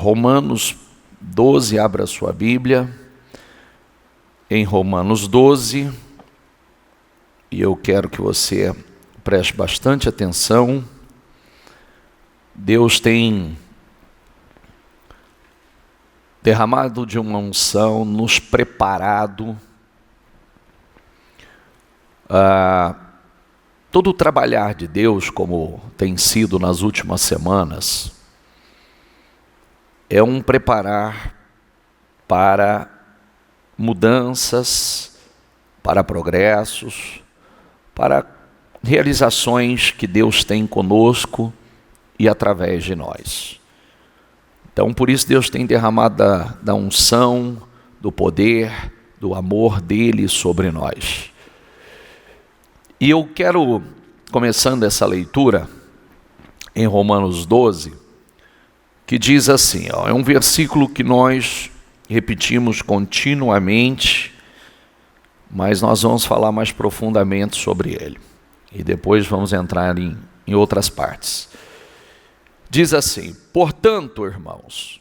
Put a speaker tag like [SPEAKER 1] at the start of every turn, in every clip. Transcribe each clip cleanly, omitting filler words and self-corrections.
[SPEAKER 1] Romanos 12, abra sua Bíblia, em Romanos 12, e eu quero que você preste bastante atenção. Deus tem derramado de uma unção, nos preparado. Todo o trabalhar de Deus, como tem sido nas últimas semanas, é um preparar para mudanças, para progressos, para realizações que Deus tem conosco e através de nós. Então, por isso Deus tem derramado da unção, do poder, do amor dele sobre nós. E eu quero, começando essa leitura, em Romanos 12, que diz assim, é um versículo que nós repetimos continuamente, mas nós vamos falar mais profundamente sobre ele. E depois vamos entrar em outras partes. Diz assim: portanto, irmãos,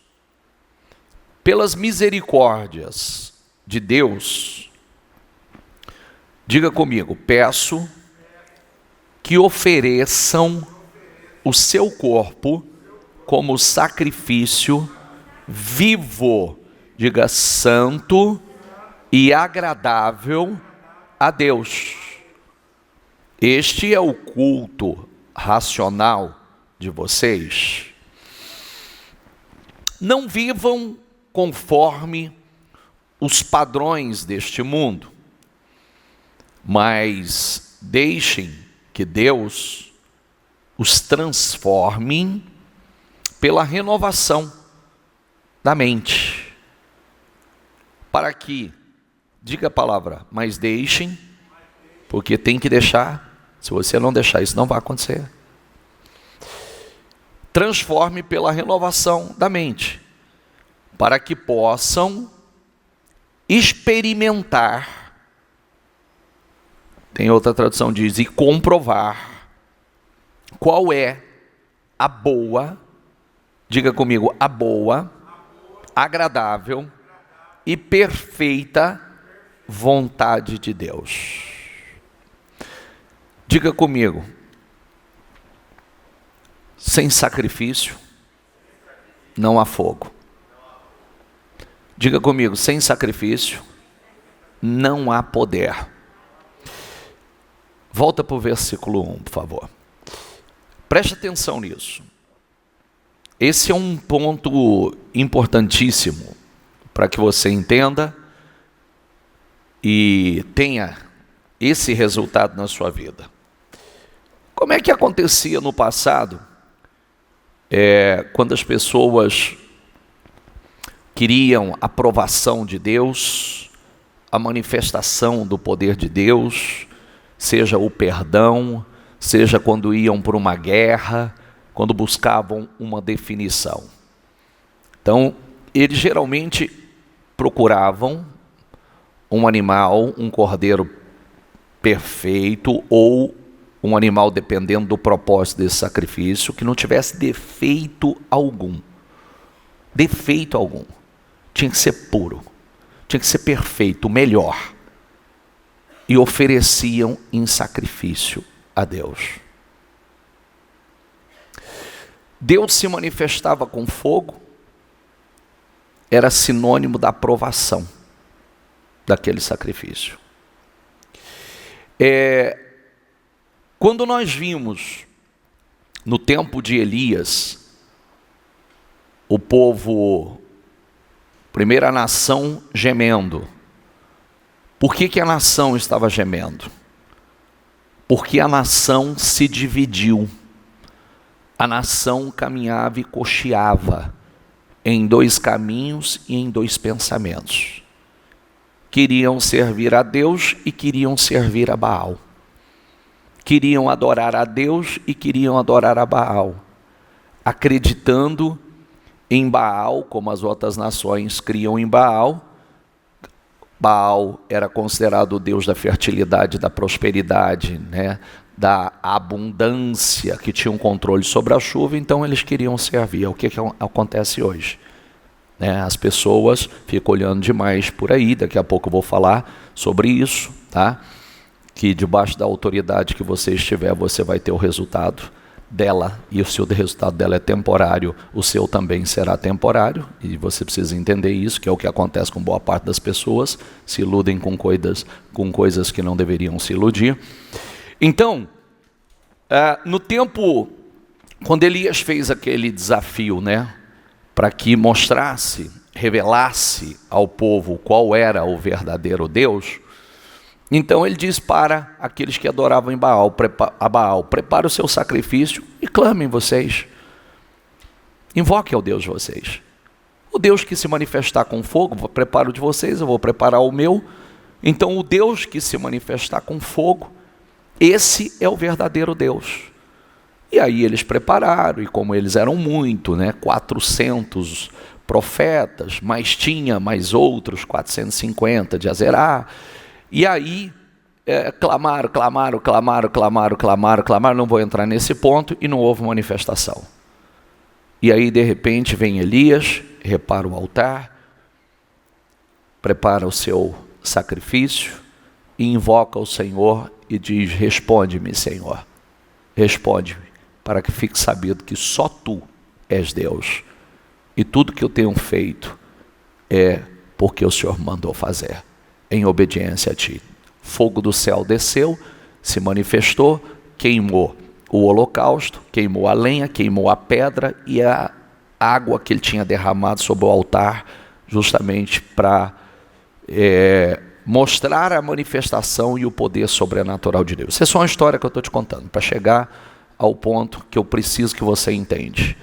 [SPEAKER 1] pelas misericórdias de Deus, diga comigo, peço que ofereçam o seu corpo como sacrifício vivo, diga, santo e agradável a Deus. Este é o culto racional de vocês. Não vivam conforme os padrões deste mundo, mas deixem que Deus os transforme pela renovação da mente, para que, diga a palavra, mas deixem, porque tem que deixar, se você não deixar isso não vai acontecer. Transforme pela renovação da mente, para que possam experimentar, tem outra tradução diz, e comprovar, qual é a boa, diga comigo, a boa, agradável e perfeita vontade de Deus. Diga comigo, sem sacrifício não há fogo. Diga comigo, sem sacrifício não há poder. Volta para o versículo 1, por favor. Preste atenção nisso. Esse é um ponto importantíssimo para que você entenda e tenha esse resultado na sua vida. Como é que acontecia no passado, quando as pessoas queriam a aprovação de Deus, a manifestação do poder de Deus, seja o perdão, seja quando iam para uma guerra, quando buscavam uma definição. Então, eles geralmente procuravam um animal, um cordeiro perfeito, ou um animal, dependendo do propósito desse sacrifício, que não tivesse defeito algum. Defeito algum. Tinha que ser puro, tinha que ser perfeito, o melhor. E ofereciam em sacrifício a Deus. Deus se manifestava com fogo, era sinônimo da aprovação daquele sacrifício. Quando nós vimos no tempo de Elias, o povo, primeira nação gemendo. Por que a nação estava gemendo? Porque a nação se dividiu. A nação caminhava e cocheava em dois caminhos e em dois pensamentos. Queriam servir a Deus e queriam servir a Baal. Queriam adorar a Deus e queriam adorar a Baal, acreditando em Baal, como as outras nações criam em Baal. Baal era considerado o deus da fertilidade, da prosperidade, da abundância, que tinha um controle sobre a chuva, então eles queriam servir. É o que acontece hoje. né? As pessoas ficam olhando demais por aí, daqui a pouco eu vou falar sobre isso, tá? Que debaixo da autoridade que você estiver, você vai ter o resultado dela, e o seu resultado dela é temporário, o seu também será temporário, e você precisa entender isso, que é o que acontece com boa parte das pessoas, se iludem com coisas que não deveriam se iludir. Então, no tempo, quando Elias fez aquele desafio, né, para que mostrasse, revelasse ao povo qual era o verdadeiro Deus, então ele diz para aqueles que adoravam em Baal, prepare o seu sacrifício e clamem vocês. Invoque ao Deus de vocês. O Deus que se manifestar com fogo, prepara o de vocês, eu vou preparar o meu. Então o Deus que se manifestar com fogo, esse é o verdadeiro Deus. E aí eles prepararam, e como eles eram muito, né, 400 profetas, mas tinha mais outros, 450 de Azerá. E aí, clamaram, não vou entrar nesse ponto, e não houve manifestação. E aí, de repente, vem Elias, repara o altar, prepara o seu sacrifício, e invoca o Senhor e diz: responde-me, Senhor, responde-me, para que fique sabido que só Tu és Deus, e tudo que eu tenho feito é porque o Senhor mandou fazer, em obediência a Ti. Fogo do céu desceu, se manifestou, queimou o holocausto, queimou a lenha, queimou a pedra e a água que ele tinha derramado sobre o altar, justamente para mostrar a manifestação e o poder sobrenatural de Deus. Isso é só uma história que eu estou te contando, para chegar ao ponto que eu preciso que você entenda.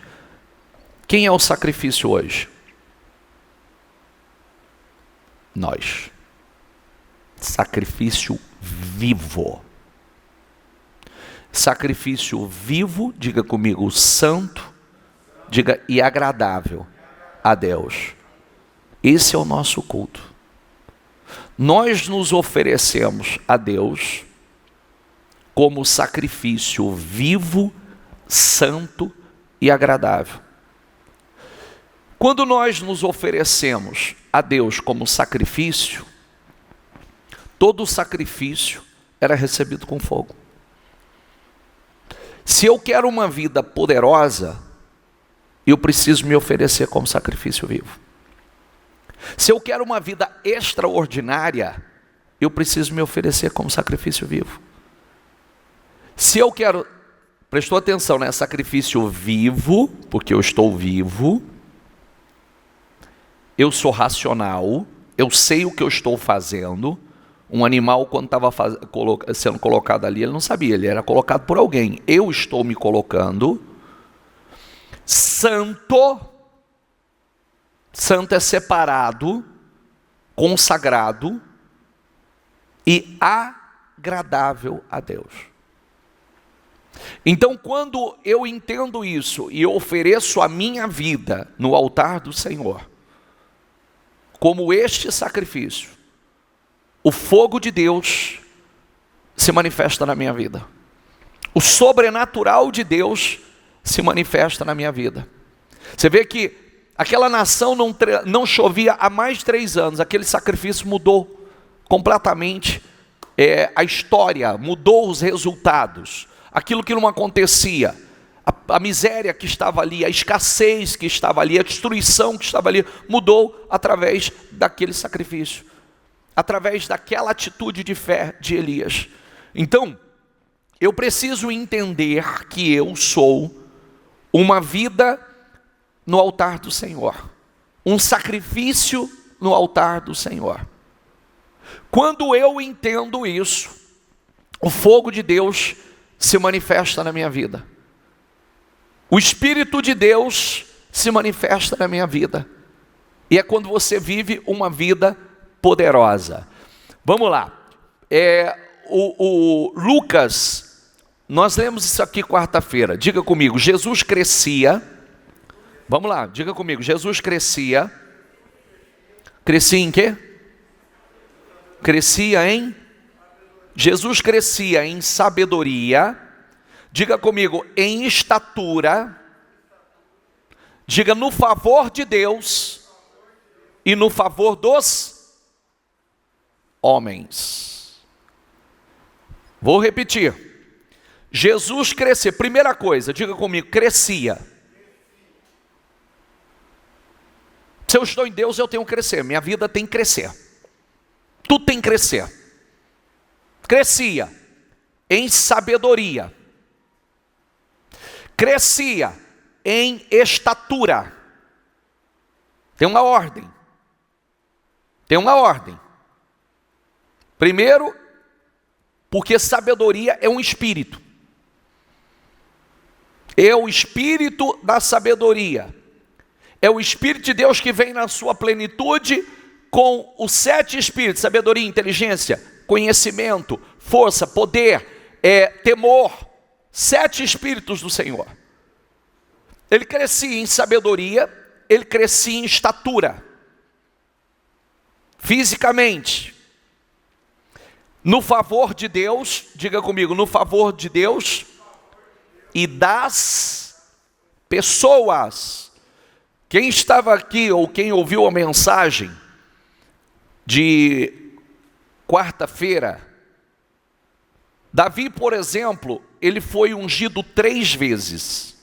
[SPEAKER 1] Quem é o sacrifício hoje? Nós. Sacrifício vivo. Sacrifício vivo, diga comigo, santo, diga, e agradável a Deus. Esse é o nosso culto. Nós nos oferecemos a Deus como sacrifício vivo, santo e agradável. Quando nós nos oferecemos a Deus como sacrifício, todo sacrifício era recebido com fogo. Se eu quero uma vida poderosa, eu preciso me oferecer como sacrifício vivo. Se eu quero uma vida extraordinária, eu preciso me oferecer como sacrifício vivo. Se eu quero, prestou atenção, né? Sacrifício vivo, porque eu estou vivo, eu sou racional, eu sei o que eu estou fazendo. Um animal, quando estava sendo colocado ali, ele não sabia, ele era colocado por alguém. Eu estou me colocando. Santo é separado, consagrado e agradável a Deus. Então, quando eu entendo isso e eu ofereço a minha vida no altar do Senhor, como este sacrifício, o fogo de Deus se manifesta na minha vida. O sobrenatural de Deus se manifesta na minha vida. Você vê que aquela nação não chovia há mais de 3 anos. Aquele sacrifício mudou completamente a história, mudou os resultados. Aquilo que não acontecia, a miséria que estava ali, a escassez que estava ali, a destruição que estava ali, mudou através daquele sacrifício, através daquela atitude de fé de Elias. Então, eu preciso entender que eu sou uma vida no altar do Senhor, um sacrifício no altar do Senhor. Quando eu entendo isso, o fogo de Deus se manifesta na minha vida. O Espírito de Deus se manifesta na minha vida. E é quando você vive uma vida poderosa. Vamos lá. O Lucas, nós lemos isso aqui quarta-feira. Diga comigo, Jesus crescia. Vamos lá, diga comigo, Jesus crescia. Crescia em quê? Crescia em? Jesus crescia em sabedoria. Diga comigo, em estatura. Diga, no favor de Deus e no favor dos homens. Vou repetir. Jesus crescia. Primeira coisa, diga comigo, crescia. Se eu estou em Deus, eu tenho que crescer. Minha vida tem que crescer. Tudo tem que crescer. Crescia em sabedoria. Crescia em estatura. Tem uma ordem. Tem uma ordem. Primeiro, porque sabedoria é um espírito. É o espírito da sabedoria. É o Espírito de Deus que vem na sua plenitude com os 7 espíritos: sabedoria, inteligência, conhecimento, força, poder, temor. 7 espíritos do Senhor. Ele crescia em sabedoria, ele crescia em estatura, fisicamente, no favor de Deus, diga comigo, no favor de Deus e das pessoas. Quem estava aqui ou quem ouviu a mensagem de quarta-feira, Davi, por exemplo, ele foi ungido 3 vezes.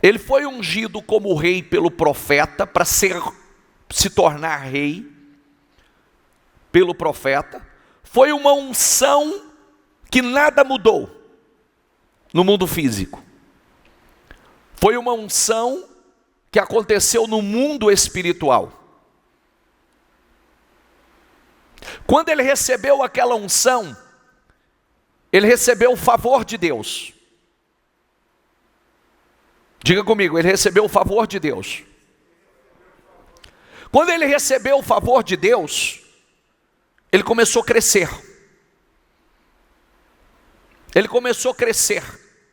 [SPEAKER 1] Ele foi ungido como rei pelo profeta, para se tornar rei pelo profeta. Foi uma unção que nada mudou no mundo físico. Foi uma unção que aconteceu no mundo espiritual. Quando ele recebeu aquela unção, ele recebeu o favor de Deus. Diga comigo, ele recebeu o favor de Deus. Quando ele recebeu o favor de Deus, ele começou a crescer. Ele começou a crescer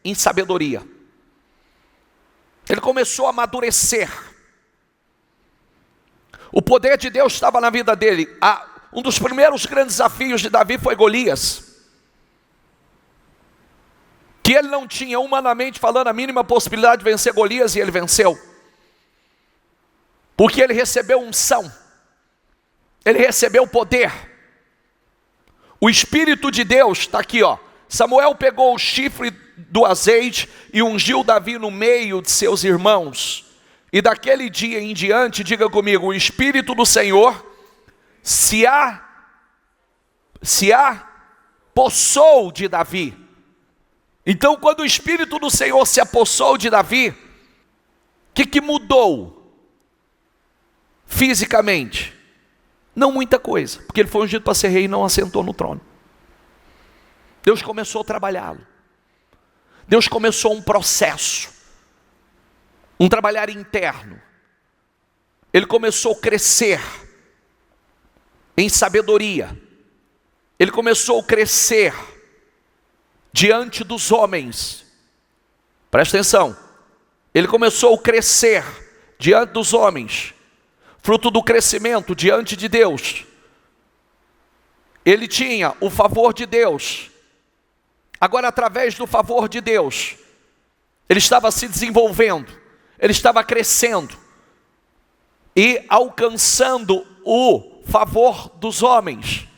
[SPEAKER 1] em sabedoria. Ele começou a amadurecer. O poder de Deus estava na vida dele. Um dos primeiros grandes desafios de Davi foi Golias, que ele não tinha, humanamente falando, a mínima possibilidade de vencer Golias, e ele venceu. Porque ele recebeu unção. Ele recebeu poder. O Espírito de Deus está aqui, ó. Samuel pegou o chifre do azeite e ungiu Davi no meio de seus irmãos. E daquele dia em diante, diga comigo, o Espírito do Senhor se apossou de Davi. Então, quando o Espírito do Senhor se apossou de Davi, o que mudou fisicamente? Não muita coisa, porque ele foi ungido para ser rei e não assentou no trono. Deus começou a trabalhá-lo. Deus começou um processo, um trabalhar interno. Ele começou a crescer em sabedoria. Ele começou a crescer diante dos homens. Presta atenção. Ele começou a crescer diante dos homens, fruto do crescimento diante de Deus. Ele tinha o favor de Deus. Agora, através do favor de Deus, ele estava se desenvolvendo, ele estava crescendo e alcançando o favor dos homens.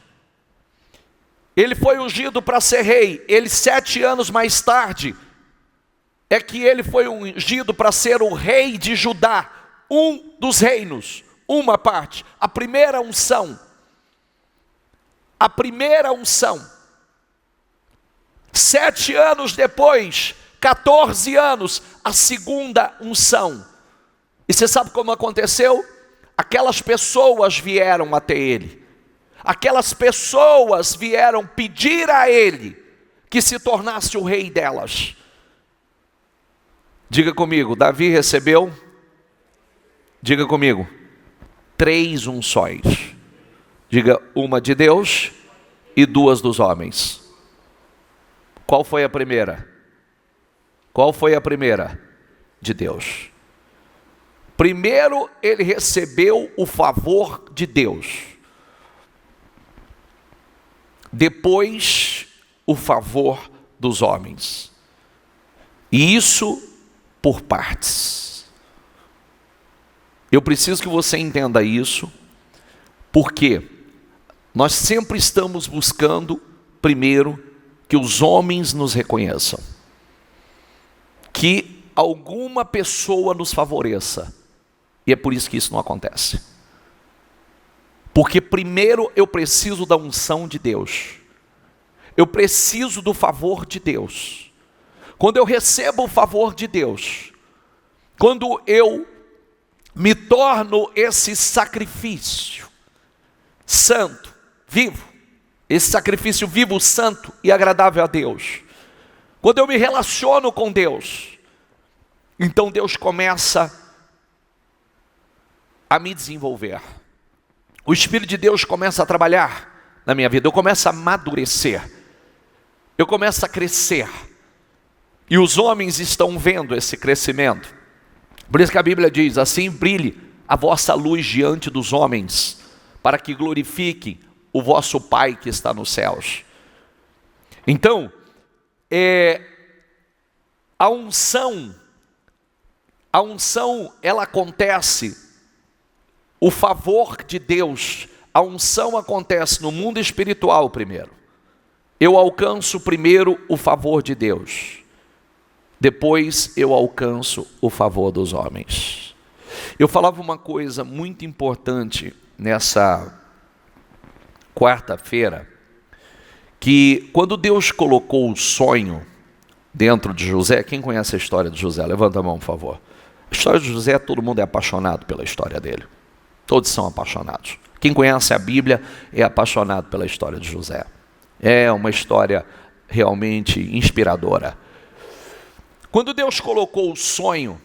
[SPEAKER 1] Ele foi ungido para ser rei. Ele, 7 anos mais tarde, é que ele foi ungido para ser o rei de Judá, um dos reinos, uma parte, a primeira unção. A primeira unção. 7 anos depois, 14 anos, a segunda unção. E você sabe como aconteceu? Aquelas pessoas vieram até ele. Aquelas pessoas vieram pedir a ele que se tornasse o rei delas. Diga comigo, Davi recebeu, diga comigo, 3 unções. Diga, uma de Deus e 2 dos homens. Qual foi a primeira? Qual foi a primeira? De Deus. Primeiro ele recebeu o favor de Deus. Depois o favor dos homens. E isso por partes. Eu preciso que você entenda isso, porque nós sempre estamos buscando, primeiro, que os homens nos reconheçam, que alguma pessoa nos favoreça, e é por isso que isso não acontece. Porque primeiro eu preciso da unção de Deus, eu preciso do favor de Deus. Quando eu recebo o favor de Deus, quando eu me torno esse sacrifício santo, vivo, esse sacrifício vivo, santo e agradável a Deus, quando eu me relaciono com Deus, então Deus começa a me desenvolver. O Espírito de Deus começa a trabalhar na minha vida, eu começo a amadurecer, eu começo a crescer, e os homens estão vendo esse crescimento. Por isso que a Bíblia diz, assim brilhe a vossa luz diante dos homens, para que glorifiquem o vosso Pai que está nos céus. Então, a unção ela acontece, o favor de Deus, a unção acontece no mundo espiritual primeiro. Eu alcanço primeiro o favor de Deus, depois eu alcanço o favor dos homens. Eu falava uma coisa muito importante nessa quarta-feira, que quando Deus colocou o sonho dentro de José, quem conhece a história de José? Levanta a mão, por favor. A história de José, todo mundo é apaixonado pela história dele. Todos são apaixonados. Quem conhece a Bíblia é apaixonado pela história de José. É uma história realmente inspiradora. Quando Deus colocou o sonho,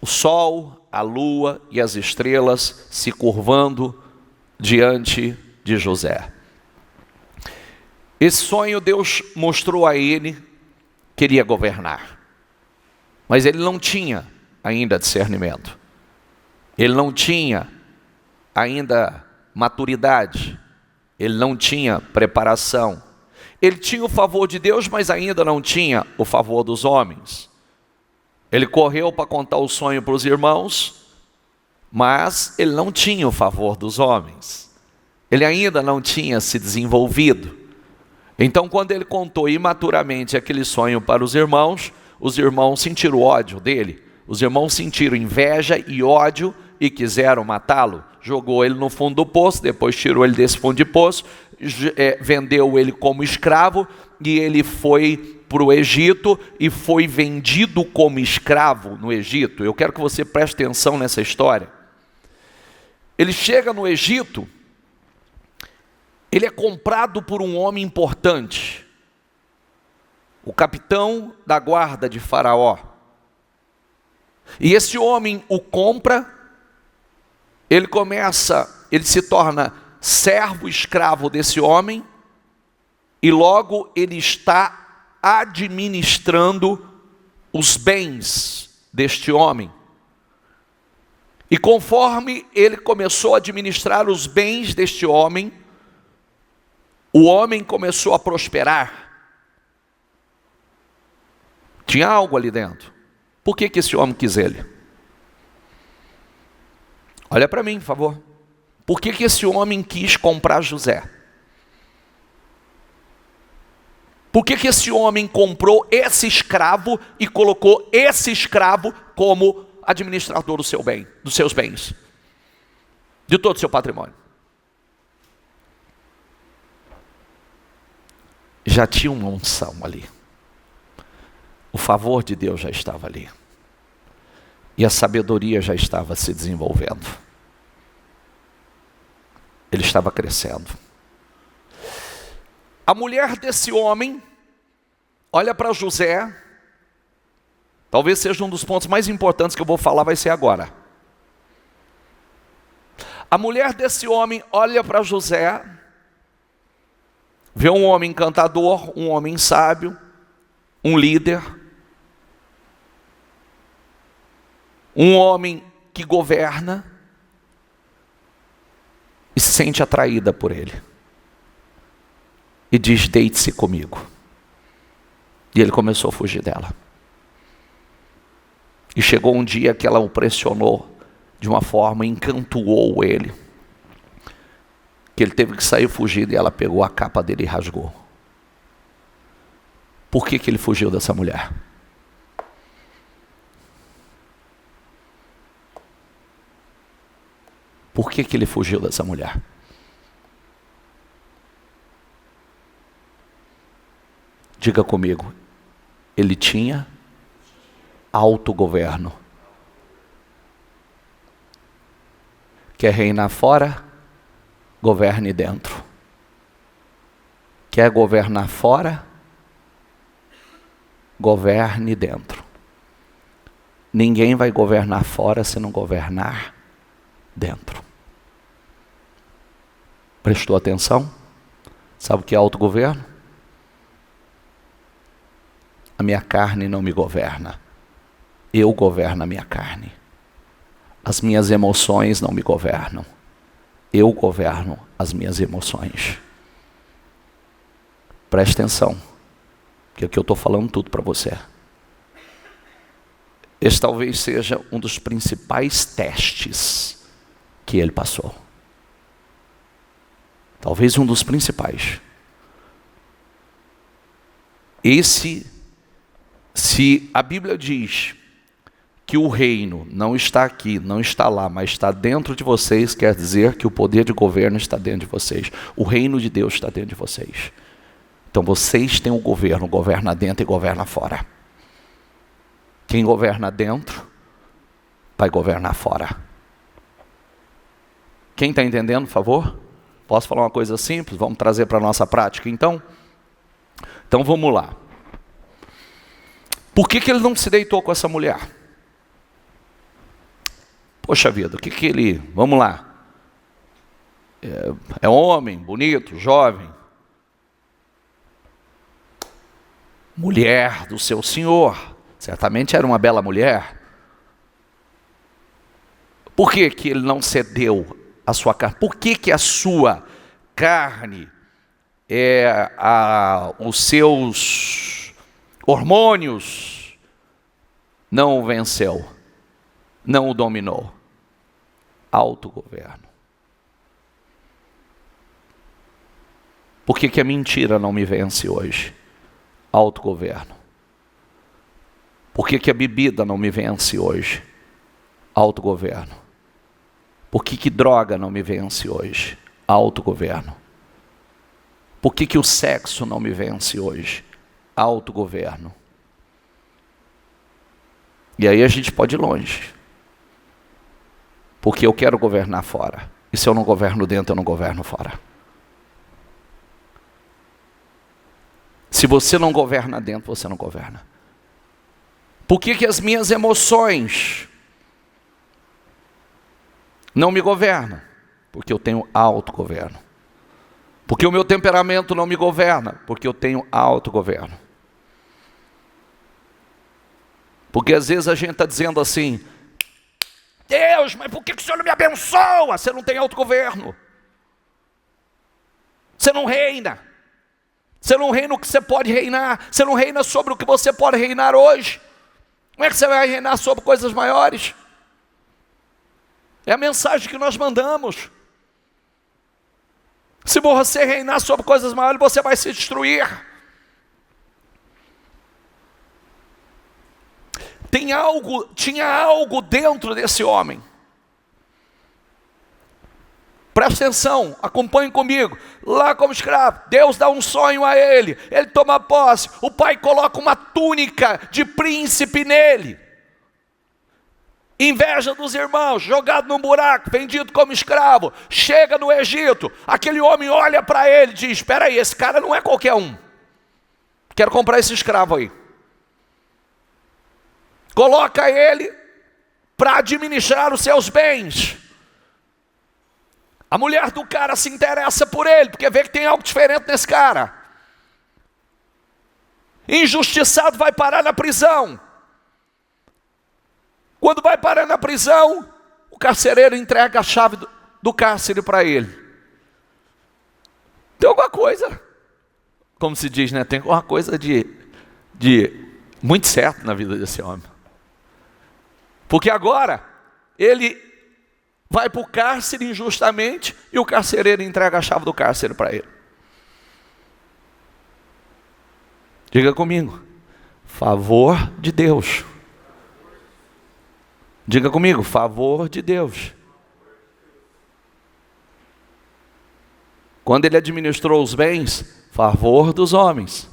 [SPEAKER 1] o sol, a lua e as estrelas se curvando diante de José. Esse sonho Deus mostrou a ele que ele ia governar. Mas ele não tinha ainda discernimento. Ele não tinha ainda maturidade. Ele não tinha preparação. Ele tinha o favor de Deus, mas ainda não tinha o favor dos homens. Ele correu para contar o sonho para os irmãos, mas ele não tinha o favor dos homens. Ele ainda não tinha se desenvolvido. Então, quando ele contou imaturamente aquele sonho para os irmãos sentiram ódio dele. Os irmãos sentiram inveja e ódio e quiseram matá-lo. Jogou ele no fundo do poço, depois tirou ele desse fundo de poço, vendeu ele como escravo, e ele foi para o Egito e foi vendido como escravo no Egito. Eu quero que você preste atenção nessa história. Ele chega no Egito, ele é comprado por um homem importante, o capitão da guarda de Faraó. E esse homem o compra, ele se torna servo escravo desse homem, e logo ele está administrando os bens deste homem. E conforme ele começou a administrar os bens deste homem, o homem começou a prosperar. Tinha algo ali dentro. Por que esse homem quis ele? Olha para mim, por favor. Por que esse homem quis comprar José? Por que esse homem comprou esse escravo e colocou esse escravo como administrador do seu bem, dos seus bens, de todo o seu patrimônio? Já tinha uma unção ali. O favor de Deus já estava ali. E a sabedoria já estava se desenvolvendo. Ele estava crescendo. A mulher desse homem olha para José. Talvez seja um dos pontos mais importantes que eu vou falar, vai ser agora. A mulher desse homem olha para José, vê um homem encantador, um homem sábio, um líder, um homem que governa, e se sente atraída por ele. E diz: deite-se comigo. E ele começou a fugir dela. E chegou um dia que ela o pressionou de uma forma, encantuou ele, que ele teve que sair fugindo, e ela pegou a capa dele e rasgou. Por que ele fugiu dessa mulher? Por que ele fugiu dessa mulher? Diga comigo. Ele tinha autogoverno. Quer reinar fora? Governe dentro. Quer governar fora? Governe dentro. Ninguém vai governar fora se não governar dentro. Prestou atenção? Sabe o que é autogoverno? A minha carne não me governa. Eu governo a minha carne. As minhas emoções não me governam. Eu governo as minhas emoções. Preste atenção, que aqui eu estou falando tudo para você. Esse talvez seja um dos principais testes que ele passou. Talvez um dos principais. Se a Bíblia diz que o reino não está aqui, não está lá, mas está dentro de vocês, quer dizer que o poder de governo está dentro de vocês. O reino de Deus está dentro de vocês. Então vocês têm o governo, governa dentro e governa fora. Quem governa dentro, vai governar fora. Quem está entendendo, por favor? Posso falar uma coisa simples? Vamos trazer para a nossa prática, então? Então vamos lá. Por que ele não se deitou com essa mulher? Poxa vida, o que ele... Vamos lá. É homem, bonito, jovem. Mulher do seu senhor. Certamente era uma bela mulher. Por que ele não cedeu a sua carne? Por que a sua carne, os seus hormônios, não o venceu, não o dominou? Autogoverno. Por que a mentira não me vence hoje? Autogoverno. Por que a bebida não me vence hoje? Autogoverno. Por que droga não me vence hoje? Autogoverno. Por que o sexo não me vence hoje? Autogoverno. E aí a gente pode ir longe. Porque eu quero governar fora. E se eu não governo dentro, eu não governo fora. Se você não governa dentro, você não governa. Por que as minhas emoções não me governam? Porque eu tenho autogoverno. Porque o meu temperamento não me governa? Porque eu tenho autogoverno. Porque às vezes a gente está dizendo assim: Deus, mas por que o Senhor não me abençoa? Você não tem autogoverno. Você não reina. Você não reina o que você pode reinar. Você não reina sobre o que você pode reinar hoje. Como é que você vai reinar sobre coisas maiores? É a mensagem que nós mandamos. Se você reinar sobre coisas maiores, você vai se destruir. Tinha algo dentro desse homem. Presta atenção, acompanhe comigo. Lá como escravo, Deus dá um sonho a ele. Ele toma posse. O pai coloca uma túnica de príncipe nele. Inveja dos irmãos, jogado num buraco, vendido como escravo. Chega no Egito, aquele homem olha para ele e diz: espera aí, esse cara não é qualquer um. Quero comprar esse escravo aí. Coloca ele para administrar os seus bens. A mulher do cara se interessa por ele, porque vê que tem algo diferente nesse cara. Injustiçado vai parar na prisão. Quando vai parar na prisão, o carcereiro entrega a chave do cárcere para ele. Tem alguma coisa, como se diz, né? Tem alguma coisa de muito certo na vida desse homem. Porque agora ele vai para o cárcere injustamente e o carcereiro entrega a chave do cárcere para ele. Diga comigo, favor de Deus. Diga comigo, favor de Deus. Quando ele administrou os bens, favor dos homens.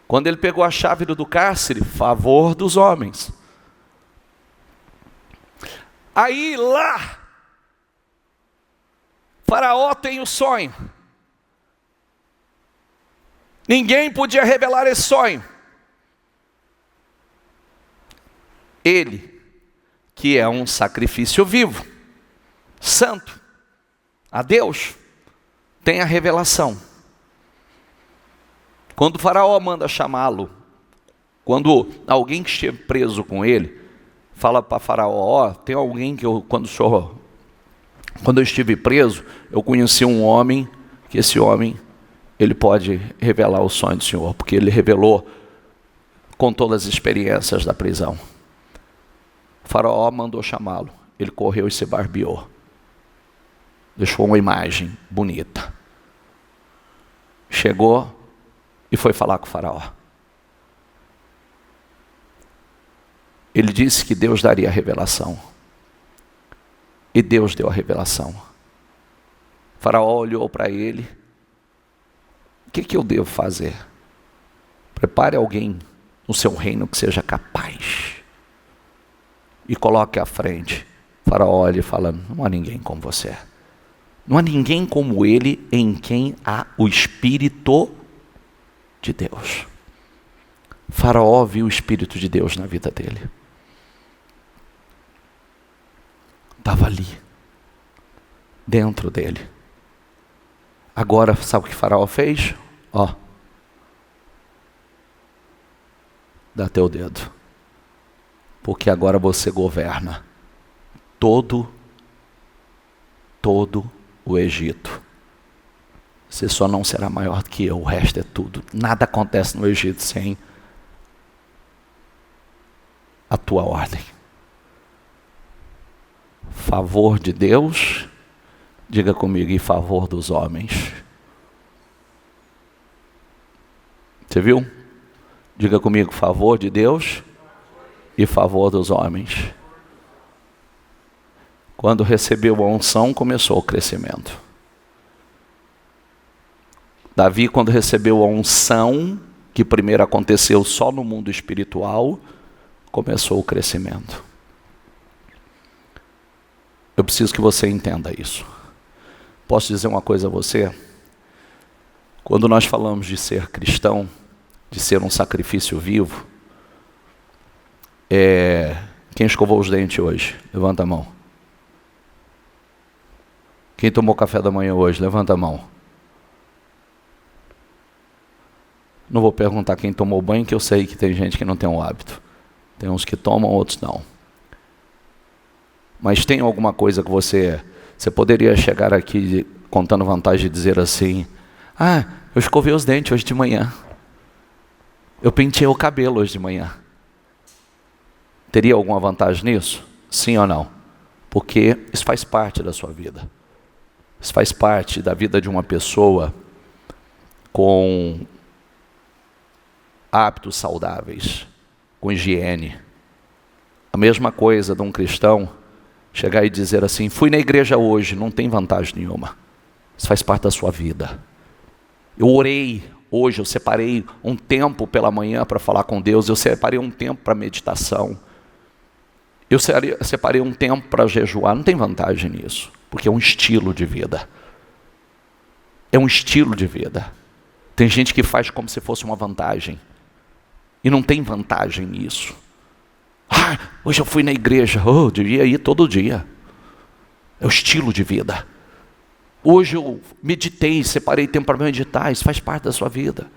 [SPEAKER 1] Quando ele pegou a chave do cárcere, favor dos homens. Aí lá, Faraó tem o sonho. Ninguém podia revelar esse sonho. Ele, que é um sacrifício vivo, santo, a Deus, tem a revelação. Quando o Faraó manda chamá-lo, quando alguém que esteve preso com ele, fala para Faraó, tem alguém que quando eu estive preso, eu conheci um homem, que esse homem, ele pode revelar o sonho do Senhor, porque ele revelou com todas as experiências da prisão. O Faraó mandou chamá-lo, ele correu e se barbeou, deixou uma imagem bonita, chegou e foi falar com o Faraó. Ele disse que Deus daria a revelação. E Deus deu a revelação. O Faraó olhou para ele. O que eu devo fazer? Prepare alguém no seu reino que seja capaz. E coloque à frente. O Faraó olha e fala, não há ninguém como você. Não há ninguém como ele em quem há o Espírito de Deus. O Faraó viu o Espírito de Deus na vida dele. Estava ali, dentro dele. Agora, sabe o que Faraó fez? Dá teu dedo. Porque agora você governa todo o Egito. Você só não será maior do que eu, o resto é tudo. Nada acontece no Egito sem a tua ordem. Favor de Deus, diga comigo, e favor dos homens. Você viu? Diga comigo, favor de Deus e favor dos homens. Quando recebeu a unção, começou o crescimento. Davi, quando recebeu a unção, que primeiro aconteceu só no mundo espiritual, começou o crescimento. Eu preciso que você entenda isso. Posso dizer uma coisa a você? Quando nós falamos de ser cristão, de ser um sacrifício vivo, quem escovou os dentes hoje? Levanta a mão. Quem tomou café da manhã hoje? Levanta a mão. Não vou perguntar quem tomou banho, que eu sei que tem gente que não tem um hábito. Tem uns que tomam, outros não. Mas tem alguma coisa que você poderia chegar aqui contando vantagem e dizer assim, eu escovei os dentes hoje de manhã. Eu penteei o cabelo hoje de manhã. Teria alguma vantagem nisso? Sim ou não? Porque isso faz parte da sua vida. Isso faz parte da vida de uma pessoa com hábitos saudáveis, com higiene. A mesma coisa de um cristão chegar e dizer assim, fui na igreja hoje, não tem vantagem nenhuma. Isso faz parte da sua vida. Eu orei hoje, eu separei um tempo pela manhã para falar com Deus, eu separei um tempo para meditação, eu separei um tempo para jejuar, não tem vantagem nisso, porque é um estilo de vida. É um estilo de vida. Tem gente que faz como se fosse uma vantagem, e não tem vantagem nisso. Hoje eu fui na igreja, eu devia ir todo dia. É o estilo de vida. Hoje eu meditei, separei tempo para meditar, isso faz parte da sua vida.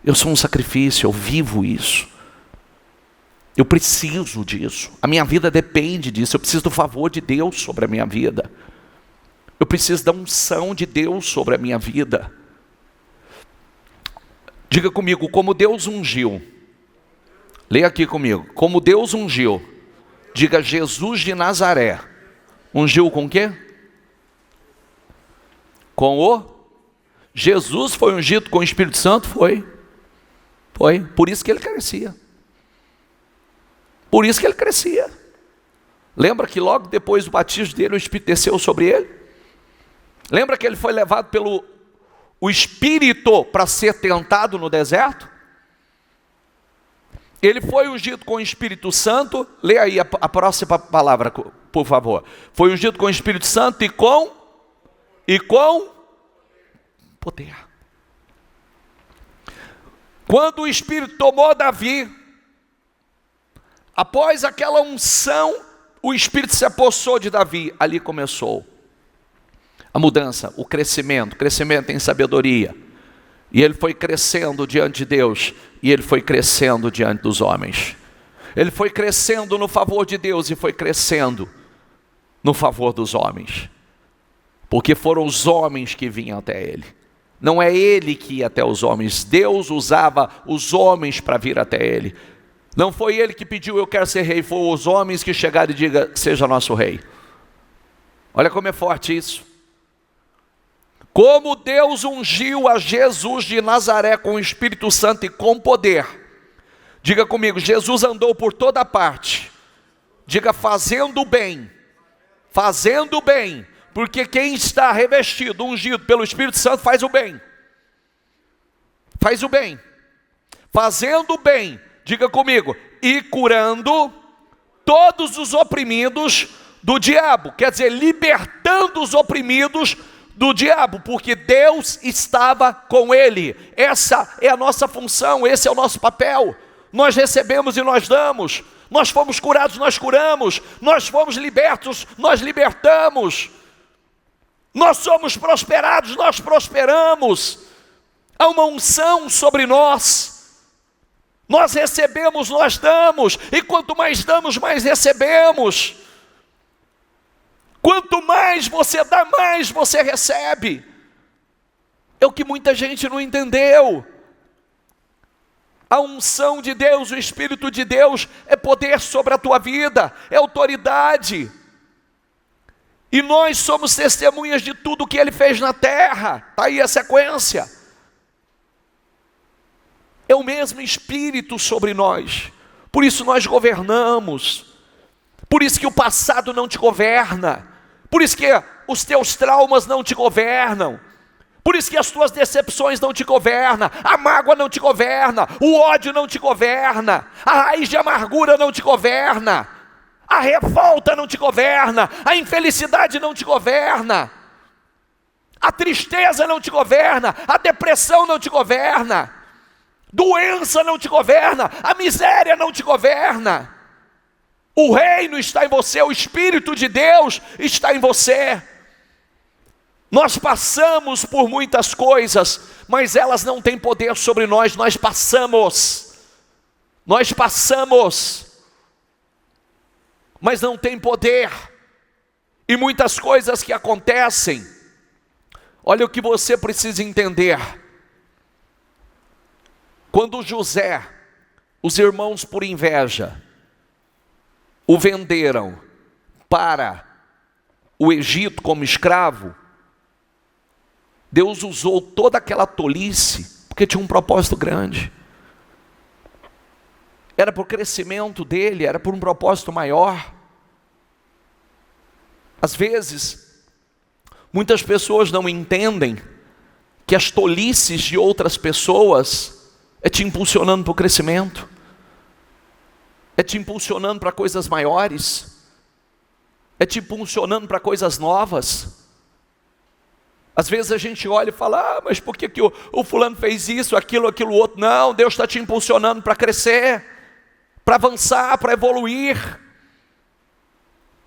[SPEAKER 1] Eu sou um sacrifício, eu vivo isso. Eu preciso disso. A minha vida depende disso. Eu preciso do favor de Deus sobre a minha vida. Eu preciso da unção de Deus sobre a minha vida. Diga comigo, como Deus ungiu. Leia aqui comigo. Como Deus ungiu Diga: Jesus de Nazaré. Ungiu com o quê? Com o... Jesus foi ungido com o Espírito Santo? Foi. Por isso que ele crescia. Por isso que ele crescia. Lembra que logo depois do batismo dele, o Espírito desceu sobre ele? Lembra que ele foi levado pelo o Espírito para ser tentado no deserto? Ele foi ungido com o Espírito Santo. Lê aí a próxima palavra, por favor. Foi ungido com o Espírito Santo e com poder. Quando o Espírito tomou Davi, após aquela unção, o Espírito se apossou de Davi. Ali começou a mudança, o crescimento em sabedoria. E ele foi crescendo diante de Deus, e ele foi crescendo diante dos homens. Ele foi crescendo no favor de Deus e foi crescendo no favor dos homens. Porque foram os homens que vinham até ele. Não é ele que ia até os homens. Deus usava os homens para vir até ele. Não foi ele que pediu: eu quero ser rei. Foram os homens que chegaram e digam: seja nosso rei. Olha como é forte isso. Como Deus ungiu a Jesus de Nazaré com o Espírito Santo e com poder. Diga comigo: Jesus andou por toda parte. Diga: fazendo bem. Fazendo bem. Porque quem está revestido, ungido pelo Espírito Santo, faz o bem. Faz o bem. Fazendo bem. Diga comigo: e curando todos os oprimidos do diabo. Quer dizer, libertando os oprimidos do diabo, porque Deus estava com ele. Essa é a nossa função, esse é o nosso papel. Nós recebemos e nós damos. Nós fomos curados, nós curamos. Nós fomos libertos, nós libertamos. Nós somos prosperados, nós prosperamos. Há uma unção sobre nós. Nós recebemos, nós damos. E quanto mais damos, mais recebemos. Quanto mais você dá, mais você recebe. É o que muita gente não entendeu. A unção de Deus, o Espírito de Deus é poder sobre a tua vida, é autoridade. E nós somos testemunhas de tudo que Ele fez na terra. Está aí a sequência. É o mesmo Espírito sobre nós. Por isso nós governamos. Por isso que o passado não te governa. Por isso que os teus traumas não te governam. Por isso que as tuas decepções não te governam. A mágoa não te governa. O ódio não te governa. A raiz de amargura não te governa. A revolta não te governa. A infelicidade não te governa. A tristeza não te governa. A depressão não te governa. Doença não te governa. A miséria não te governa. O reino está em você, o Espírito de Deus está em você. Nós passamos por muitas coisas, mas elas não têm poder sobre nós. Nós passamos, mas não tem poder. E muitas coisas que acontecem, olha o que você precisa entender. Quando José, os irmãos por inveja, o venderam para o Egito como escravo, Deus usou toda aquela tolice, porque tinha um propósito grande. Era para o crescimento dele, era por um propósito maior. Às vezes, muitas pessoas não entendem que as tolices de outras pessoas é te impulsionando para o crescimento. É te impulsionando para coisas maiores. É te impulsionando para coisas novas. Às vezes a gente olha e fala: mas por que o fulano fez isso, aquilo outro? Não, Deus está te impulsionando para crescer, para avançar, para evoluir.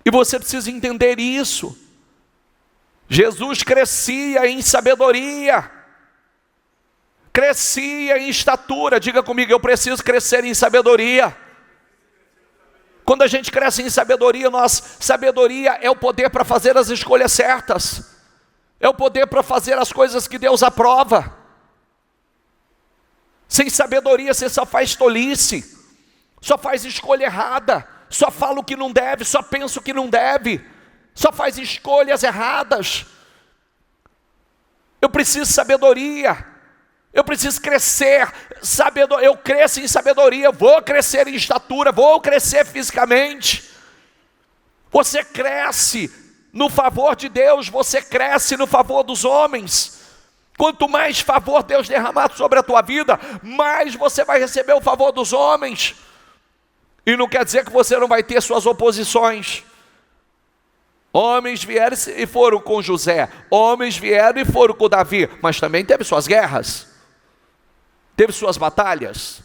[SPEAKER 1] E você precisa entender isso. Jesus crescia em sabedoria, crescia em estatura. Diga comigo: eu preciso crescer em sabedoria. Quando a gente cresce em sabedoria, sabedoria é o poder para fazer as escolhas certas. É o poder para fazer as coisas que Deus aprova. Sem sabedoria você só faz tolice, só faz escolha errada, só fala o que não deve, só pensa o que não deve, só faz escolhas erradas. Eu preciso de sabedoria, eu preciso crescer, eu cresço em sabedoria, vou crescer em estatura, vou crescer fisicamente. Você cresce no favor de Deus, você cresce no favor dos homens. Quanto mais favor Deus derramar sobre a tua vida, mais você vai receber o favor dos homens. E não quer dizer que você não vai ter suas oposições. Homens vieram e foram com José, homens vieram e foram com Davi, mas também teve suas guerras, teve suas batalhas,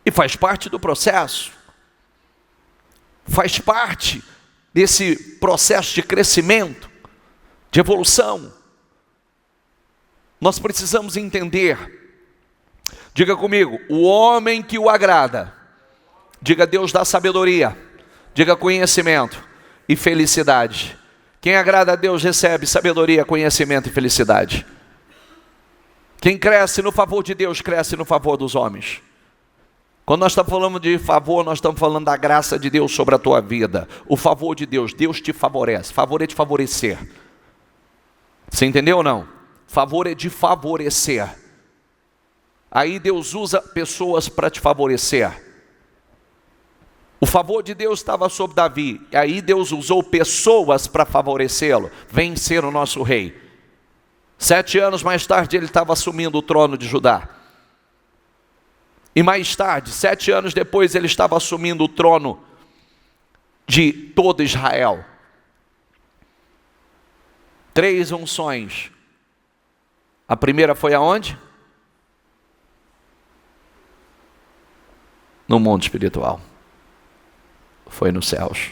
[SPEAKER 1] e faz parte do processo, faz parte desse processo de crescimento, de evolução. Nós precisamos entender, diga comigo, o homem que o agrada, diga Deus dá sabedoria, diga conhecimento e felicidade. Quem agrada a Deus recebe sabedoria, conhecimento e felicidade. Quem cresce no favor de Deus, cresce no favor dos homens. Quando nós estamos falando de favor, nós estamos falando da graça de Deus sobre a tua vida. O favor de Deus, Deus te favorece. Favor é de favorecer. Você entendeu ou não? Favor é de favorecer. Aí Deus usa pessoas para te favorecer. O favor de Deus estava sobre Davi, e aí Deus usou pessoas para favorecê-lo, vencer o nosso rei. 7 anos mais tarde ele estava assumindo o trono de Judá. E mais tarde, 7 anos depois, ele estava assumindo o trono de todo Israel. 3 unções. A primeira foi aonde? No mundo espiritual. Foi nos céus.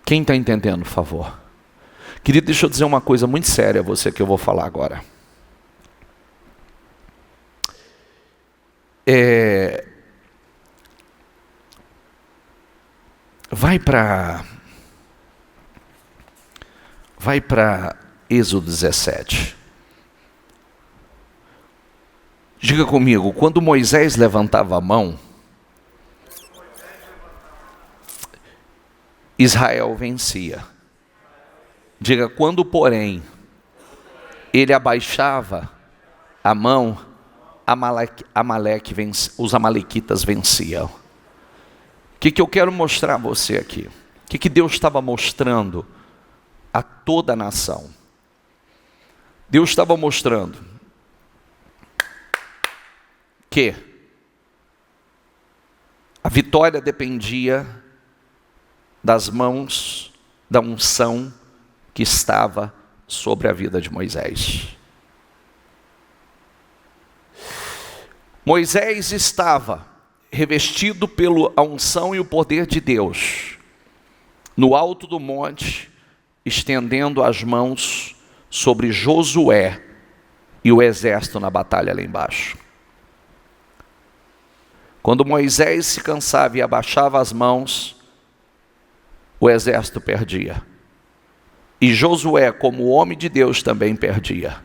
[SPEAKER 1] Quem está entendendo, por favor? Querido, deixa eu dizer uma coisa muito séria a você que eu vou falar agora. Vai para Êxodo 17. Diga comigo, quando Moisés levantava a mão, Israel vencia. Diga, quando porém ele abaixava a mão, os amalequitas venciam. O que eu quero mostrar a você aqui? O que Deus estava mostrando a toda a nação? Deus estava mostrando que a vitória dependia das mãos da unção que estava sobre a vida de Moisés. Moisés estava revestido pela unção e o poder de Deus, no alto do monte, estendendo as mãos sobre Josué e o exército na batalha lá embaixo. Quando Moisés se cansava e abaixava as mãos, o exército perdia. E Josué, como homem de Deus, também perdia.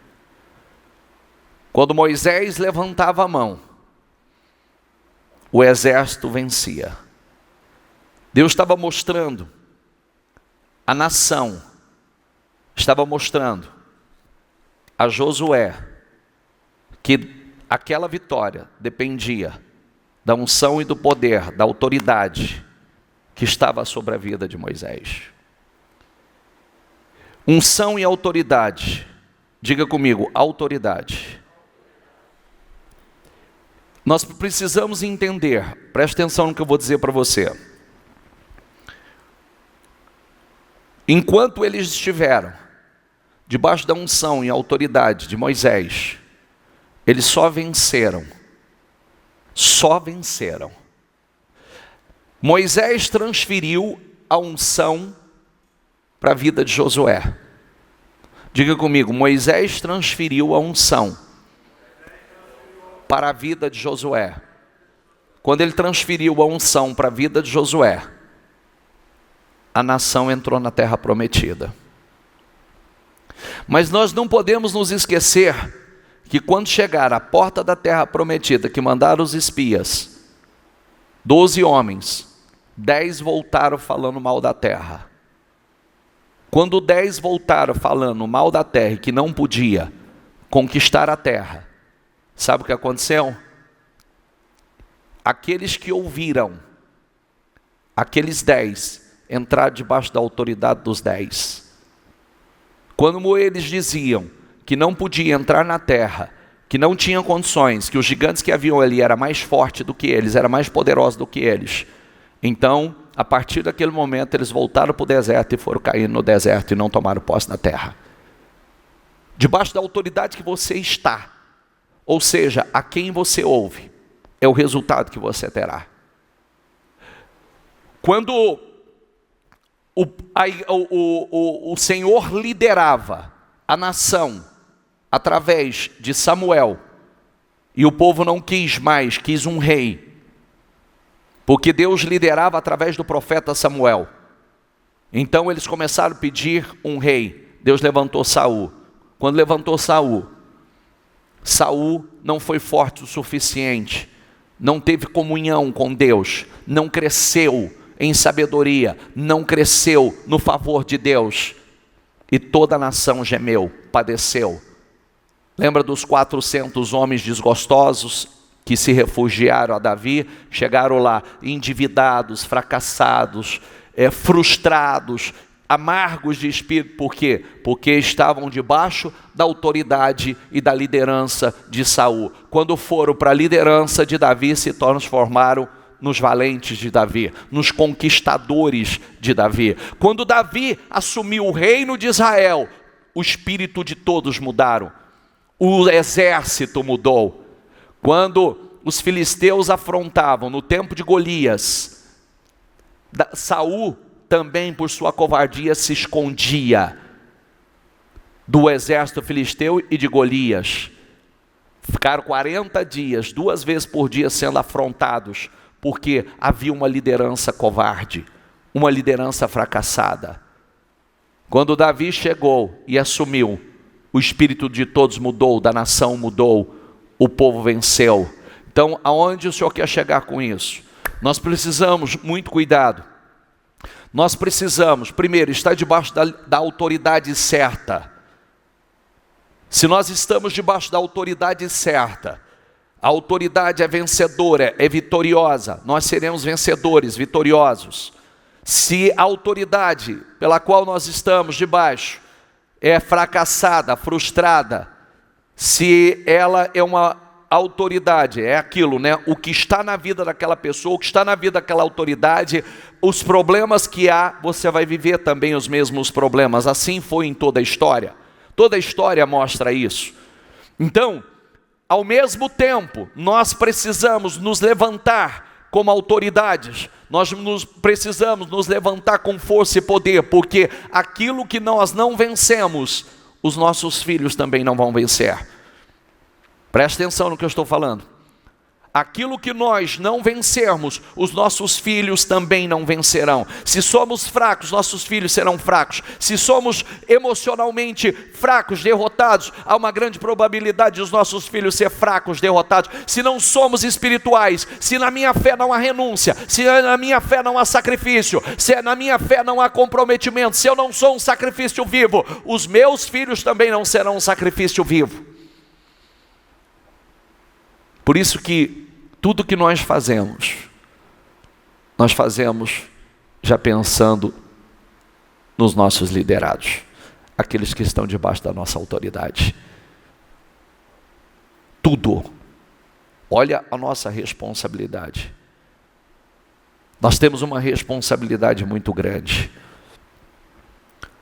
[SPEAKER 1] Quando Moisés levantava a mão, o exército vencia. Deus estava mostrando, a nação estava mostrando a Josué que aquela vitória dependia da unção e do poder, da autoridade que estava sobre a vida de Moisés. Unção e autoridade. Diga comigo, autoridade. Nós precisamos entender, preste atenção no que eu vou dizer para você. Enquanto eles estiveram debaixo da unção e autoridade de Moisés, eles só venceram. Só venceram. Moisés transferiu a unção para a vida de Josué. Diga comigo, Moisés transferiu a unção para a vida de Josué. Quando ele transferiu a unção para a vida de Josué, a nação entrou na terra prometida. Mas nós não podemos nos esquecer que quando chegar à porta da terra prometida, que mandaram os espias, 12 homens, 10 voltaram falando mal da terra. Quando 10 voltaram falando mal da terra e que não podia conquistar a terra, sabe o que aconteceu? Aqueles que ouviram, aqueles 10, entraram debaixo da autoridade dos 10. Quando eles diziam que não podia entrar na terra, que não tinham condições, que os gigantes que haviam ali eram mais fortes do que eles, eram mais poderosos do que eles, então, a partir daquele momento, eles voltaram para o deserto e foram cair no deserto e não tomaram posse da terra. Debaixo da autoridade que você está, ou seja, a quem você ouve, é o resultado que você terá. Quando o Senhor liderava a nação através de Samuel, e o povo não quis mais, quis um rei, porque Deus liderava através do profeta Samuel. Então eles começaram a pedir um rei. Deus levantou Saul. Quando levantou Saul, Saul não foi forte o suficiente, não teve comunhão com Deus, não cresceu em sabedoria, não cresceu no favor de Deus, e toda a nação gemeu, padeceu. Lembra dos 400 homens desgostosos que se refugiaram a Davi? Chegaram lá endividados, fracassados, frustrados, amargos de espírito. Por quê? Porque estavam debaixo da autoridade e da liderança de Saul. Quando foram para a liderança de Davi, se transformaram nos valentes de Davi, nos conquistadores de Davi. Quando Davi assumiu o reino de Israel, o espírito de todos mudaram, o exército mudou. Quando os filisteus afrontavam no tempo de Golias, Saul também, por sua covardia, se escondia do exército filisteu e de Golias. Ficaram 40 dias, 2 vezes por dia sendo afrontados, porque havia uma liderança covarde, uma liderança fracassada. Quando Davi chegou e assumiu, o espírito de todos mudou, da nação mudou, o povo venceu. Então, aonde o Senhor quer chegar com isso? Nós precisamos muito cuidado. Nós precisamos, primeiro, estar debaixo da autoridade certa. Se nós estamos debaixo da autoridade certa, a autoridade é vencedora, é vitoriosa, nós seremos vencedores, vitoriosos. Se a autoridade pela qual nós estamos debaixo é fracassada, frustrada, se ela é uma autoridade, é aquilo, né? O que está na vida daquela pessoa, o que está na vida daquela autoridade, os problemas que há, você vai viver também os mesmos problemas. Assim foi em toda a história. Toda a história mostra isso. Então, ao mesmo tempo, nós precisamos nos levantar como autoridades, nós precisamos nos levantar com força e poder, porque aquilo que nós não vencemos, os nossos filhos também não vão vencer. Preste atenção no que eu estou falando. Aquilo que nós não vencermos, os nossos filhos também não vencerão. Se somos fracos, nossos filhos serão fracos. Se somos emocionalmente fracos, derrotados, há uma grande probabilidade de os nossos filhos ser fracos, derrotados. Se não somos espirituais, se na minha fé não há renúncia, se na minha fé não há sacrifício, se na minha fé não há comprometimento, se eu não sou um sacrifício vivo, os meus filhos também não serão um sacrifício vivo. Por isso que tudo que nós fazemos já pensando nos nossos liderados, aqueles que estão debaixo da nossa autoridade. Tudo. Olha a nossa responsabilidade. Nós temos uma responsabilidade muito grande.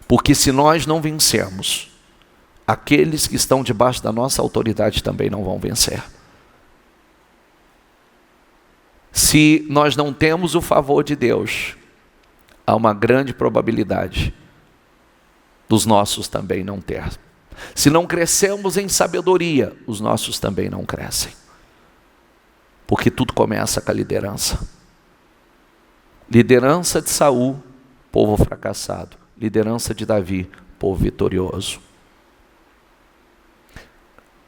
[SPEAKER 1] Porque se nós não vencermos, aqueles que estão debaixo da nossa autoridade também não vão vencer. Se nós não temos o favor de Deus, há uma grande probabilidade dos nossos também não ter. Se não crescemos em sabedoria, os nossos também não crescem. Porque tudo começa com a liderança. Liderança de Saul, povo fracassado. Liderança de Davi, povo vitorioso.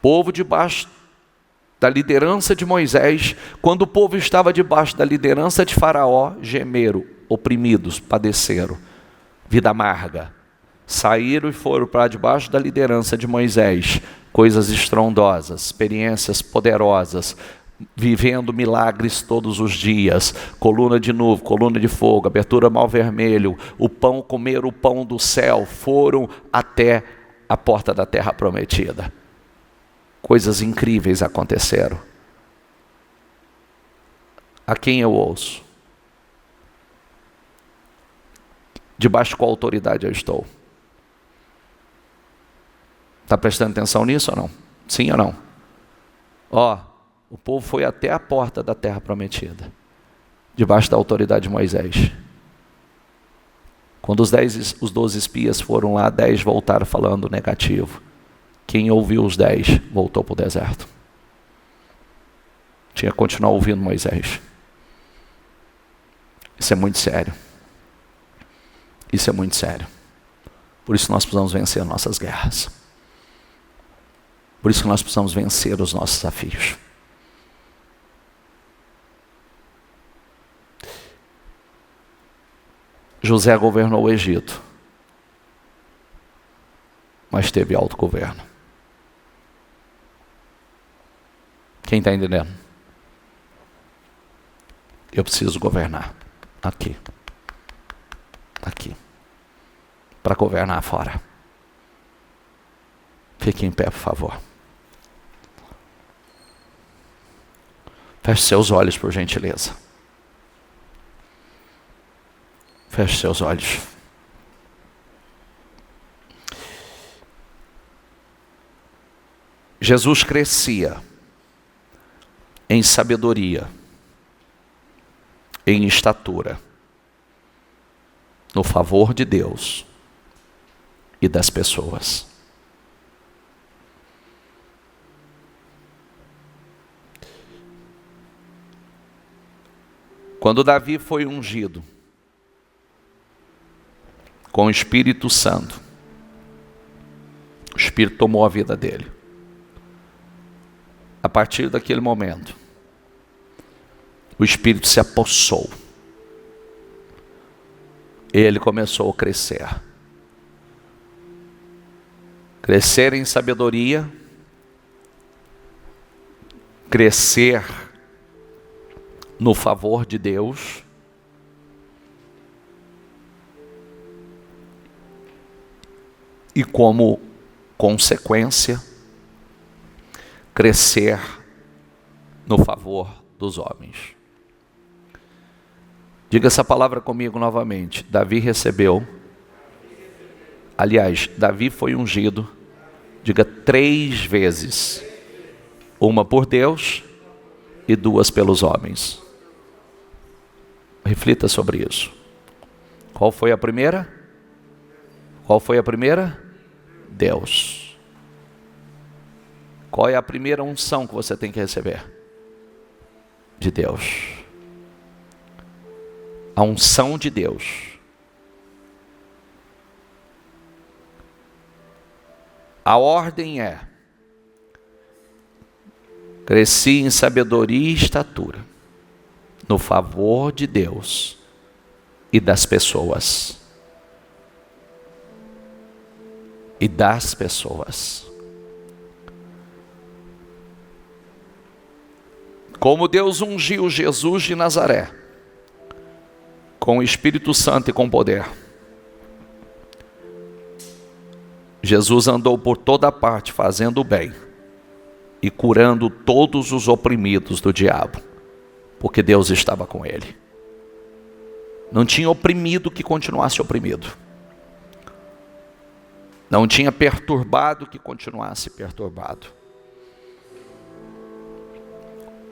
[SPEAKER 1] Povo debaixo da liderança de Moisés, quando o povo estava debaixo da liderança de Faraó, gemeram, oprimidos, padeceram, vida amarga. Saíram e foram para debaixo da liderança de Moisés, coisas estrondosas, experiências poderosas, vivendo milagres todos os dias, coluna de nuvem, coluna de fogo, abertura mar vermelho, o pão, comeram o pão do céu, foram até a porta da terra prometida. Coisas incríveis aconteceram. A quem eu ouço? Debaixo de qual autoridade eu estou? Está prestando atenção nisso ou não? Sim ou não? O povo foi até a porta da terra prometida, debaixo da autoridade de Moisés. Quando os 12 espias foram lá, 10 voltaram falando negativo. Quem ouviu os 10 voltou para o deserto. Tinha que continuar ouvindo Moisés. Isso é muito sério. Isso é muito sério. Por isso nós precisamos vencer nossas guerras. Por isso que nós precisamos vencer os nossos desafios. José governou o Egito, mas teve autogoverno. Quem está entendendo? Eu preciso governar aqui, para governar fora. Fique em pé, por favor. Feche seus olhos, por gentileza. Feche seus olhos. Jesus crescia em sabedoria, em estatura, no favor de Deus e das pessoas. Quando Davi foi ungido com o Espírito Santo, o Espírito tomou a vida dele. A partir daquele momento, o Espírito se apossou. Ele começou a crescer. Crescer em sabedoria, crescer no favor de Deus, e como consequência, crescer no favor dos homens. Diga essa palavra comigo novamente. Davi recebeu. Aliás, Davi foi ungido. Diga 3 vezes. Uma por Deus e 2 pelos homens. Reflita sobre isso. Qual foi a primeira? Qual foi a primeira? Deus. Qual é a primeira unção que você tem que receber? De Deus. A unção de Deus. A ordem é: cresci em sabedoria e estatura, no favor de Deus e das pessoas. E das pessoas. Como Deus ungiu Jesus de Nazaré, com o Espírito Santo e com poder, Jesus andou por toda parte fazendo o bem e curando todos os oprimidos do diabo, porque Deus estava com ele. Não tinha oprimido que continuasse oprimido. Não tinha perturbado que continuasse perturbado.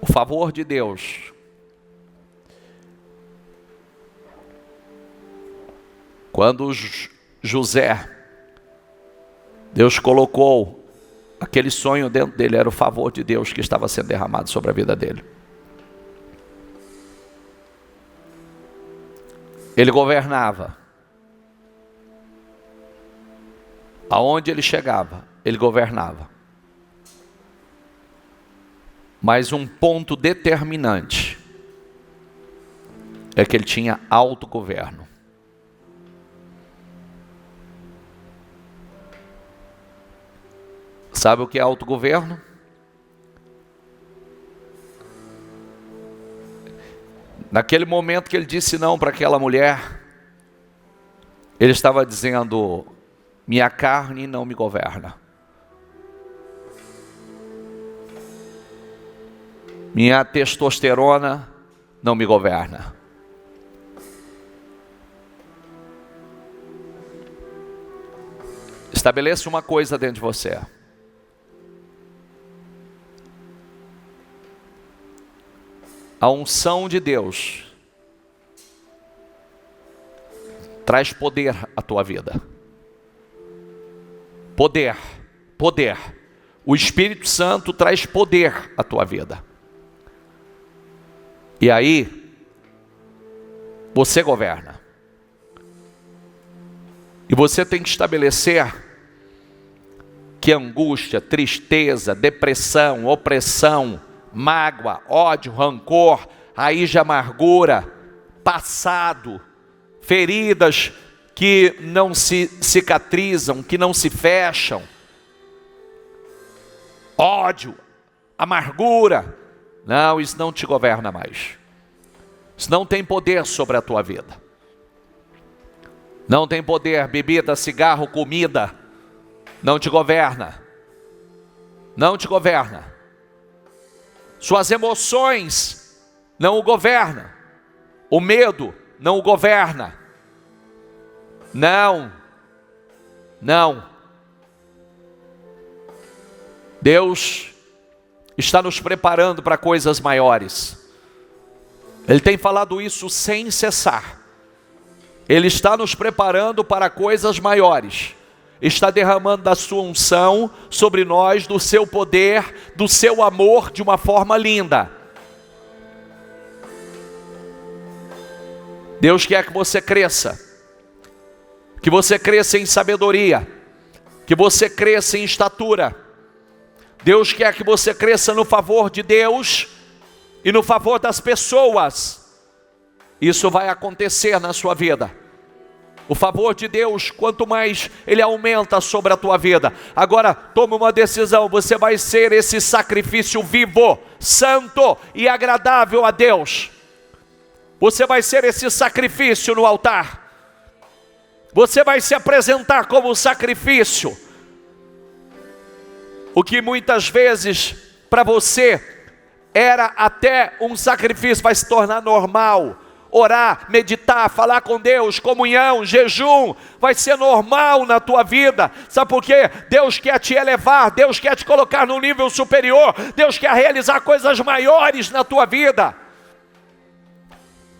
[SPEAKER 1] O favor de Deus quando José, Deus colocou aquele sonho dentro dele, era o favor de Deus que estava sendo derramado sobre a vida dele. Ele governava. Aonde ele chegava, ele governava. Mas um ponto determinante é que ele tinha autogoverno. Sabe o que é autogoverno? Naquele momento que ele disse não para aquela mulher, ele estava dizendo: minha carne não me governa. Minha testosterona não me governa. Estabeleça uma coisa dentro de você. A unção de Deus traz poder à tua vida. Poder, poder. O Espírito Santo traz poder à tua vida. E aí, você governa. E você tem que estabelecer que angústia, tristeza, depressão, opressão, mágoa, ódio, rancor, raiz de amargura, passado, feridas que não se cicatrizam, que não se fecham, ódio, amargura, não, isso não te governa mais. Isso não tem poder sobre a tua vida. Não tem poder, bebida, cigarro, comida, não te governa. Não te governa. Suas emoções não o governam. O medo não o governa. Não. Não. Deus está nos preparando para coisas maiores. Ele tem falado isso sem cessar. Ele está nos preparando para coisas maiores. Está derramando da sua unção sobre nós, do seu poder, do seu amor, de uma forma linda. Deus quer que você cresça. Que você cresça em sabedoria. Que você cresça em estatura. Deus quer que você cresça no favor de Deus e no favor das pessoas. Isso vai acontecer na sua vida. O favor de Deus, quanto mais Ele aumenta sobre a tua vida. Agora, toma uma decisão. Você vai ser esse sacrifício vivo, santo e agradável a Deus. Você vai ser esse sacrifício no altar. Você vai se apresentar como sacrifício. O que muitas vezes para você era até um sacrifício, vai se tornar normal. Orar, meditar, falar com Deus, comunhão, jejum, vai ser normal na tua vida. Sabe por quê? Deus quer te elevar, Deus quer te colocar num nível superior, Deus quer realizar coisas maiores na tua vida.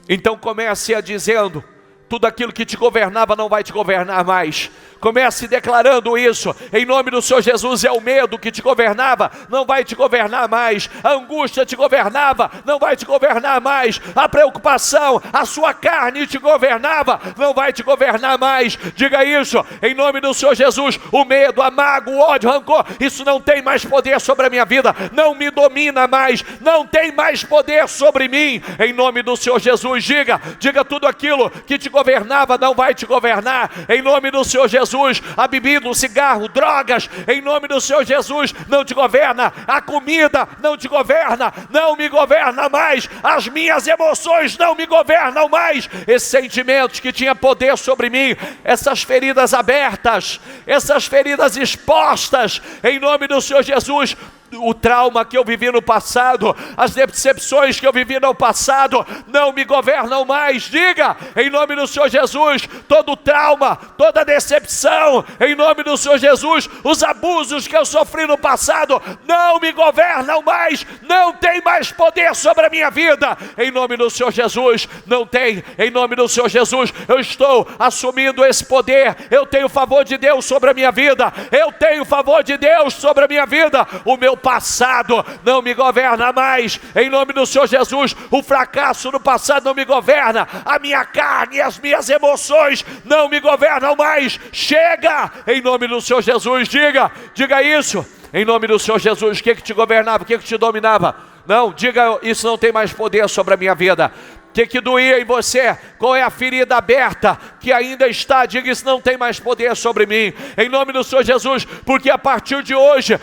[SPEAKER 1] Então comece a dizendo: tudo aquilo que te governava não vai te governar mais. Comece declarando isso, em nome do Senhor Jesus. É o medo que te governava, não vai te governar mais. A angústia te governava, não vai te governar mais. A preocupação, a sua carne te governava, não vai te governar mais. Diga isso, em nome do Senhor Jesus. O medo, a mágoa, o ódio, o rancor, isso não tem mais poder sobre a minha vida, não me domina mais, não tem mais poder sobre mim. Em nome do Senhor Jesus, diga tudo aquilo que te governava não vai te governar. Em nome do Senhor Jesus. A bebida, o cigarro, drogas, em nome do Senhor Jesus, não te governa. A comida não te governa, não me governa mais. As minhas emoções não me governam mais. Esses sentimentos que tinham poder sobre mim, essas feridas abertas, essas feridas expostas, em nome do Senhor Jesus. O trauma que eu vivi no passado, as decepções que eu vivi no passado, não me governam mais. Diga, em nome do Senhor Jesus, todo trauma, toda decepção, em nome do Senhor Jesus, os abusos que eu sofri no passado, não me governam mais, não tem mais poder sobre a minha vida. Em nome do Senhor Jesus, não tem. Em nome do Senhor Jesus, eu estou assumindo esse poder. Eu tenho o favor de Deus sobre a minha vida, eu tenho o favor de Deus sobre a minha vida. O meu passado não me governa mais. Em nome do Senhor Jesus, o fracasso no passado não me governa. A minha carne e as minhas emoções não me governam mais. Chega! Em nome do Senhor Jesus, diga isso. Em nome do Senhor Jesus, o que te governava, o que te dominava? Não, diga, isso não tem mais poder sobre a minha vida. O que doía em você? Qual é a ferida aberta que ainda está? Diga, isso não tem mais poder sobre mim. Em nome do Senhor Jesus, porque a partir de hoje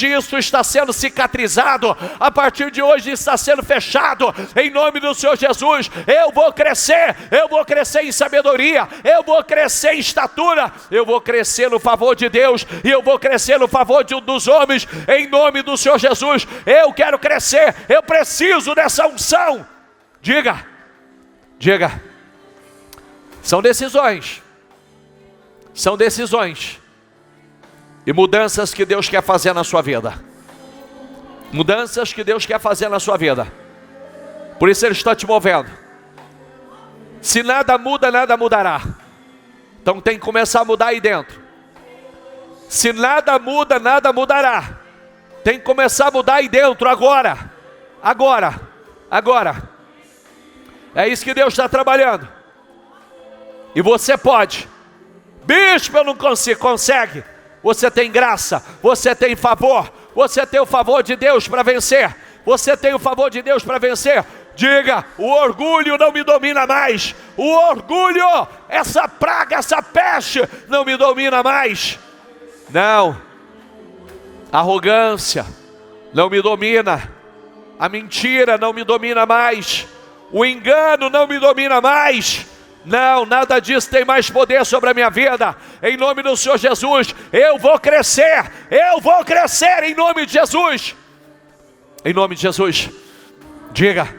[SPEAKER 1] isso está sendo cicatrizado. A partir de hoje isso está sendo fechado. Em nome do Senhor Jesus, eu vou crescer em sabedoria, eu vou crescer em estatura, eu vou crescer no favor de Deus e eu vou crescer no favor dos homens. Em nome do Senhor Jesus, eu quero crescer, eu preciso dessa unção. Diga, são decisões e mudanças que Deus quer fazer na sua vida, por isso Ele está te movendo. Se nada muda, nada mudará, então tem que começar a mudar aí dentro. Se nada muda, nada mudará, tem que começar a mudar aí dentro, agora. É isso que Deus está trabalhando. E você pode. Bispo, eu não consigo. Consegue. Você tem graça. Você tem favor. Você tem o favor de Deus para vencer. Diga, o orgulho não me domina mais. O orgulho, essa praga, essa peste, não me domina mais. Não. Arrogância não me domina. A mentira não me domina mais. O engano não me domina mais. Não, nada disso tem mais poder sobre a minha vida. Em nome do Senhor Jesus, eu vou crescer em nome de Jesus. Em nome de Jesus. Diga,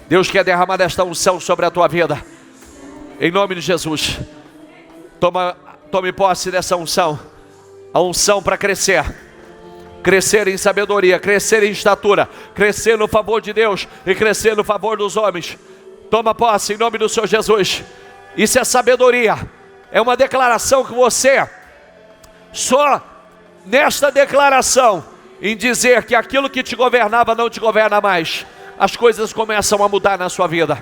[SPEAKER 1] Deus quer derramar esta unção sobre a tua vida. Em nome de Jesus. Tome posse dessa unção. A unção para crescer em sabedoria, crescer em estatura, crescer no favor de Deus e crescer no favor dos homens. Toma posse em nome do Senhor Jesus. Isso é sabedoria. É uma declaração que você, só nesta declaração, em dizer que aquilo que te governava não te governa mais, as coisas começam a mudar na sua vida.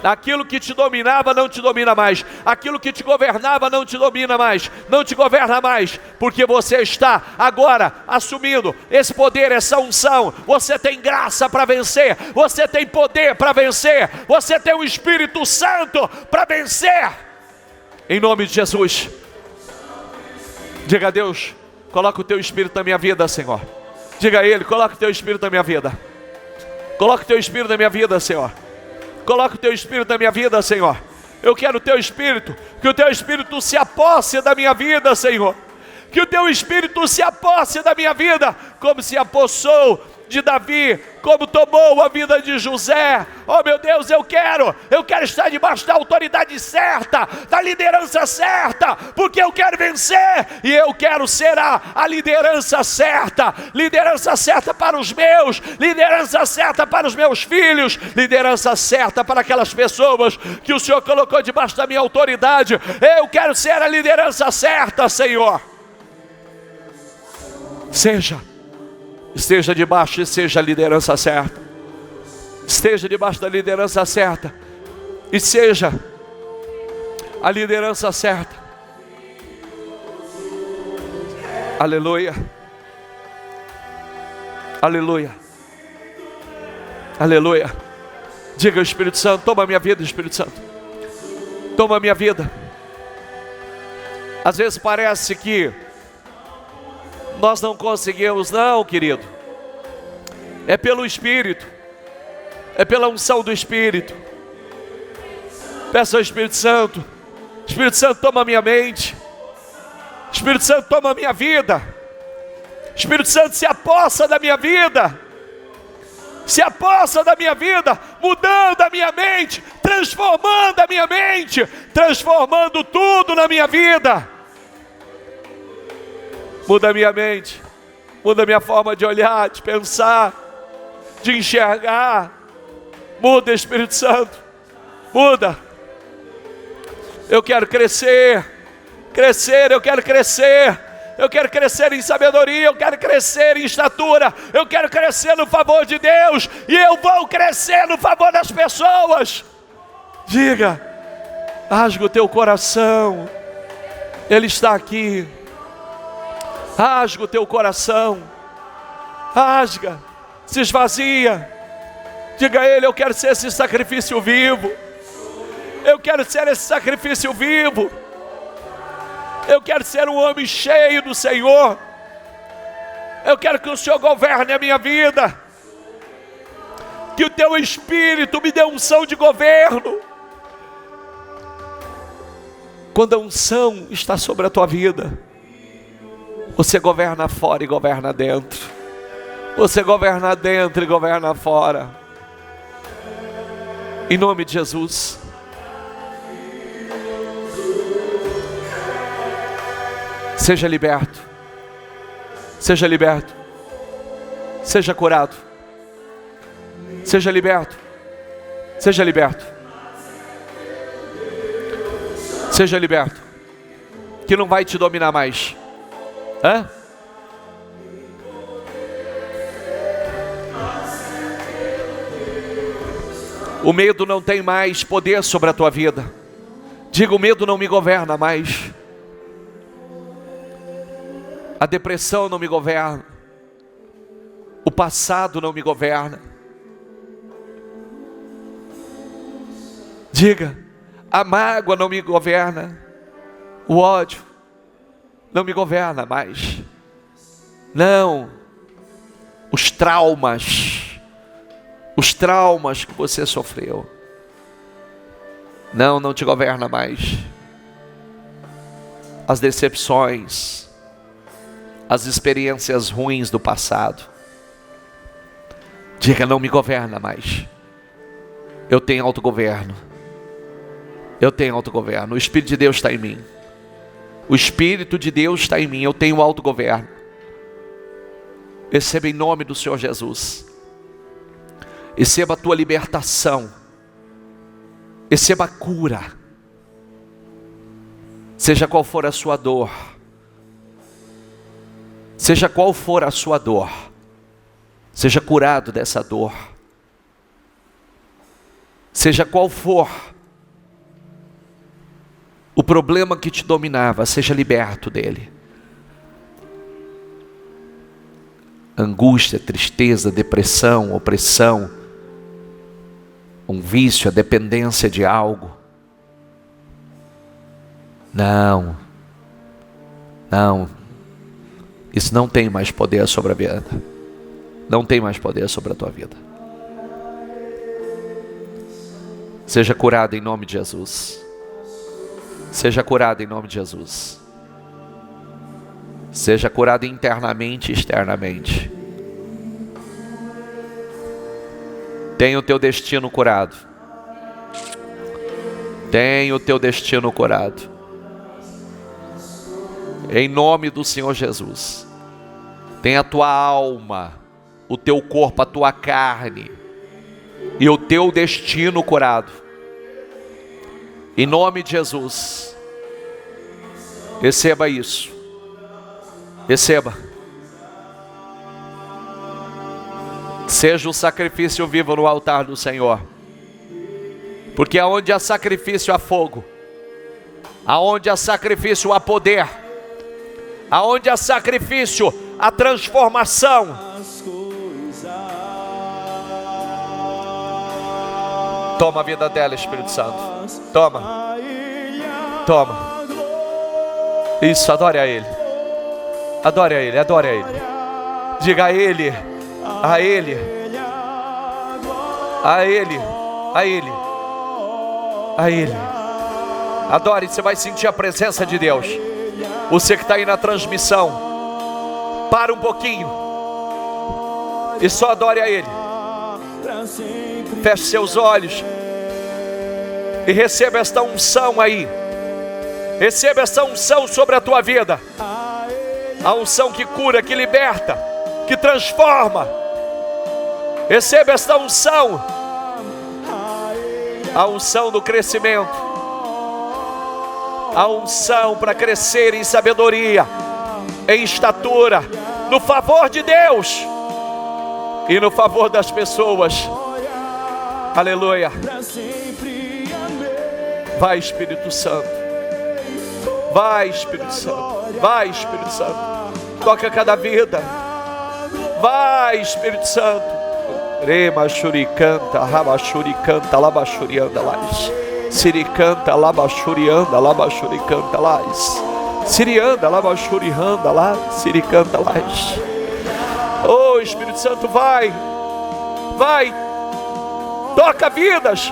[SPEAKER 1] Aquilo que te dominava não te domina mais. Aquilo que te governava não te domina mais. Não te governa mais. Porque você está agora assumindo esse poder, essa unção. Você tem graça para vencer. Você tem poder para vencer. Você tem o Espírito Santo para vencer. Em nome de Jesus. Diga a Deus, coloca o teu Espírito na minha vida, Senhor. Diga a Ele, coloca o teu Espírito na minha vida. Coloca o teu Espírito na minha vida, Senhor. Coloca o teu Espírito na minha vida, Senhor. Eu quero o teu Espírito, que o teu Espírito se aposse da minha vida, Senhor. Que o teu Espírito se aposse da minha vida, como se apossou de Davi, como tomou a vida de José. Oh meu Deus, eu quero estar debaixo da autoridade certa, da liderança certa, porque eu quero vencer, e eu quero ser a liderança certa para os meus, liderança certa para os meus filhos, liderança certa para aquelas pessoas que o Senhor colocou debaixo da minha autoridade. Eu quero ser a liderança certa, Senhor. Esteja debaixo e seja a liderança certa. Esteja debaixo da liderança certa e seja a liderança certa. Aleluia. Aleluia. Aleluia. Diga ao Espírito Santo, toma a minha vida, Espírito Santo. Toma a minha vida. Às vezes parece que nós não conseguimos, não, querido. É pelo Espírito. É pela unção do Espírito. Peça ao Espírito Santo. Espírito Santo, toma a minha mente. Espírito Santo, toma a minha vida. Espírito Santo, se apossa da minha vida. Se apossa da minha vida, mudando a minha mente, transformando a minha mente, transformando tudo na minha vida. Muda a minha mente, muda a minha forma de olhar, de pensar, de enxergar. Muda, Espírito Santo, muda. Eu quero crescer, eu quero crescer. Eu quero crescer em sabedoria, eu quero crescer em estatura, eu quero crescer no favor de Deus, e eu vou crescer no favor das pessoas. Diga, rasga o teu coração, Ele está aqui. Rasga o teu coração, Rasga, se esvazia. Diga a Ele: eu quero ser esse sacrifício vivo. Eu quero ser esse sacrifício vivo. Eu quero ser um homem cheio do Senhor. Eu quero que o Senhor governe a minha vida. Que o Teu Espírito me dê unção de governo. Quando a unção está sobre a tua vida, você governa fora e governa dentro. Você governa dentro e governa fora. Em nome de Jesus. Seja liberto. Seja liberto. Seja curado. Seja liberto. Seja liberto. Seja liberto. Que não vai te dominar mais. Hã? O medo não tem mais poder sobre a tua vida. Diga: o medo não me governa mais. A depressão não me governa. O passado não me governa. Diga: a mágoa não me governa. O ódio não me governa mais. Não. Os traumas que você sofreu, não te governa mais. As decepções, as experiências ruins do passado, diga: não me governa mais. Eu tenho autogoverno. Eu tenho autogoverno. O Espírito de Deus está em mim. O Espírito de Deus está em mim. Eu tenho autogoverno. Receba em nome do Senhor Jesus. Receba a tua libertação. Receba a cura. Seja qual for a sua dor. Seja qual for a sua dor. Seja curado dessa dor. Seja qual for o problema que te dominava, seja liberto dele. Angústia, tristeza, depressão, opressão, um vício, a dependência de algo. Não. Isso não tem mais poder sobre a vida. Não tem mais poder sobre a tua vida. Seja curado em nome de Jesus. Seja curado em nome de Jesus. Seja curado internamente e externamente. Tenha o teu destino curado. Tenha o teu destino curado. Em nome do Senhor Jesus. Tenha a tua alma, o teu corpo, a tua carne e o teu destino curado. Em nome de Jesus. Receba isso. Receba. Seja o sacrifício vivo no altar do Senhor. Porque aonde há sacrifício há fogo. Aonde há sacrifício há poder. Aonde há sacrifício há transformação. Toma a vida dela, Espírito Santo. Toma. Toma. Isso, adore a Ele. Adore a Ele, adore a Ele. Diga a Ele, a Ele, a Ele, a Ele, a Ele. Adore, você vai sentir a presença de Deus. Você que está aí na transmissão, para um pouquinho e só adore a Ele. Feche seus olhos e receba esta unção aí. Receba esta unção sobre a tua vida. A unção que cura, que liberta, que transforma. Receba esta unção. A unção do crescimento. A unção para crescer em sabedoria, em estatura, no favor de Deus e no favor das pessoas. Aleluia. Vai, Espírito Santo. Vai, Espírito Santo. Vai, Espírito Santo. Toca cada vida. Vai, Espírito Santo. Rema churicanta, rabachuricanta, labachurianda lás. Siricanta, labachurianda, labachuricanta lás. Sirianda, labachurianda lá, siricanta lás. Oh, Espírito Santo, vai. Vai. Toca vidas.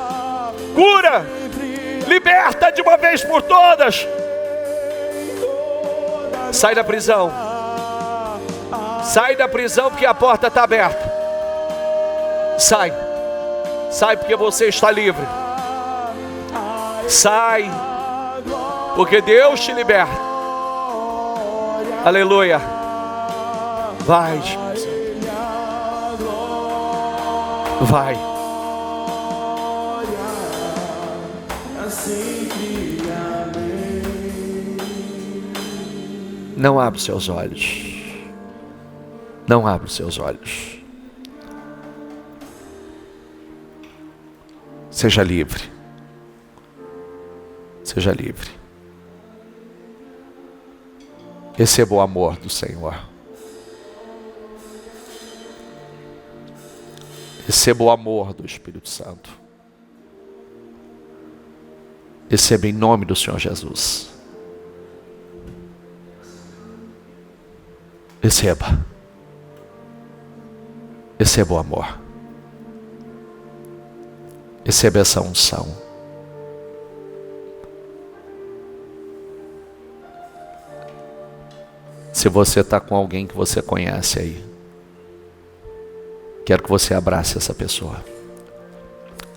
[SPEAKER 1] Cura. Liberta de uma vez por todas. Sai da prisão. Sai da prisão porque a porta está aberta. Sai. Sai porque você está livre. Sai. Porque Deus te liberta. Aleluia. Vai, Jesus. Vai. Não abre os seus olhos. Não abre os seus olhos. Seja livre. Seja livre. Receba o amor do Senhor. Receba o amor do Espírito Santo. Receba em nome do Senhor Jesus. Receba. Receba o amor. Receba essa unção. Se você está com alguém que você conhece aí, quero que você abrace essa pessoa.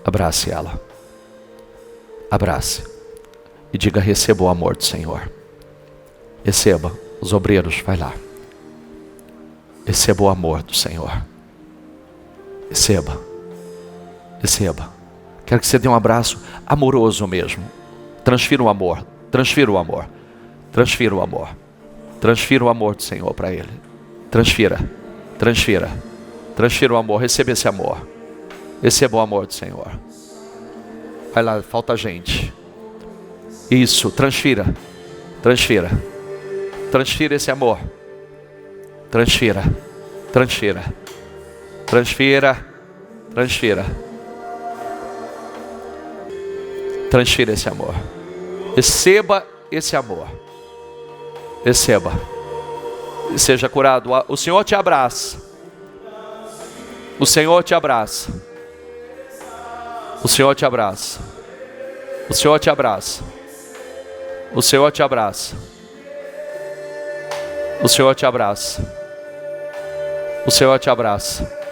[SPEAKER 1] Abrace ela. Abrace. E diga: receba o amor do Senhor. Receba. Os obreiros, vai lá. Receba o amor do Senhor. Receba. Receba. Quero que você dê um abraço amoroso mesmo. Transfira o amor. Transfira o amor. Transfira o amor. Transfira o amor do Senhor para ele. Transfira. Transfira. Transfira o amor. Receba esse amor. Receba o amor do Senhor. Vai lá, falta gente. Isso, transfira. Transfira. Transfira esse amor. Transfira. Transfira. Transfira. Transfira. Transfira esse amor. Receba esse amor. Receba. E seja curado. O Senhor te abraça. O Senhor te abraça. O Senhor te abraça. O Senhor te abraça. O Senhor te abraça. O Senhor te abraça. O Senhor te abraça.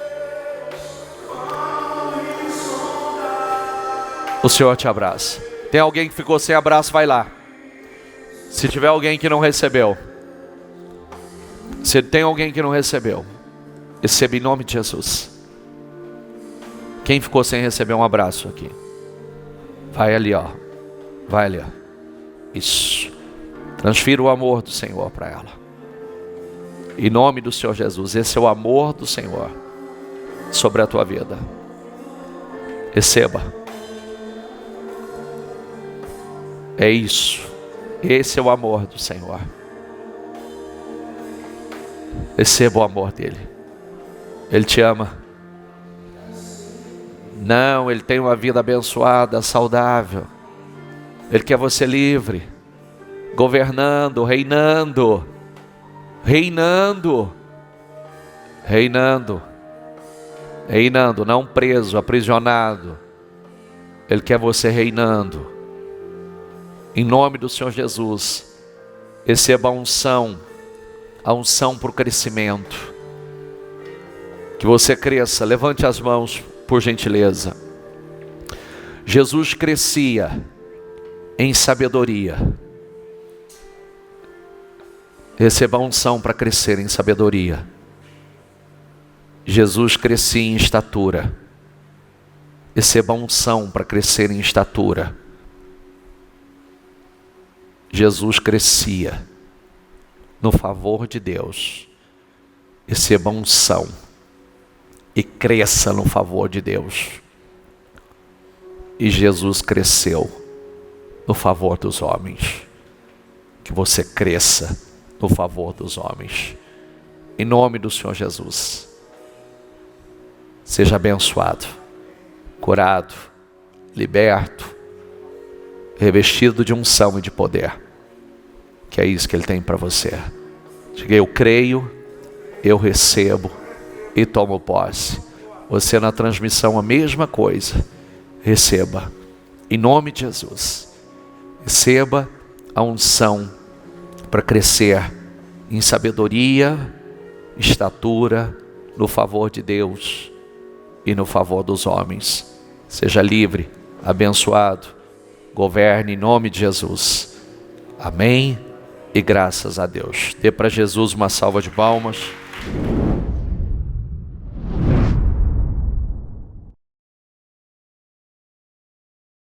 [SPEAKER 1] O Senhor te abraça. Tem alguém que ficou sem abraço, vai lá. Se tiver alguém que não recebeu. Se tem alguém que não recebeu, receba em nome de Jesus. Quem ficou sem receber um abraço aqui? Vai ali, ó. Vai ali, ó. Isso. Transfira o amor do Senhor para ela. Em nome do Senhor Jesus. Esse é o amor do Senhor sobre a tua vida. Receba. É isso. Esse é o amor do Senhor. Receba o amor dele. Ele te ama. Não, ele tem uma vida abençoada, saudável. Ele quer você livre, governando, reinando, reinando, reinando, reinando, não preso, aprisionado. Ele quer você reinando. Em nome do Senhor Jesus, receba a unção para o crescimento. Que você cresça. Levante as mãos, por gentileza. Jesus crescia em sabedoria. Receba a unção para crescer em sabedoria. Jesus crescia em estatura. Receba a unção para crescer em estatura. Jesus crescia no favor de Deus. Receba a unção e cresça no favor de Deus. E Jesus cresceu no favor dos homens. Que você cresça no favor dos homens. Em nome do Senhor Jesus. Seja abençoado, curado, liberto, revestido de unção e de poder, que é isso que Ele tem para você. Diga: eu creio, eu recebo e tomo posse. Você na transmissão, a mesma coisa. Receba, em nome de Jesus. Receba a unção para crescer em sabedoria, estatura, no favor de Deus e no favor dos homens. Seja livre, abençoado, governe em nome de Jesus. Amém e graças a Deus. Dê para Jesus uma salva de palmas.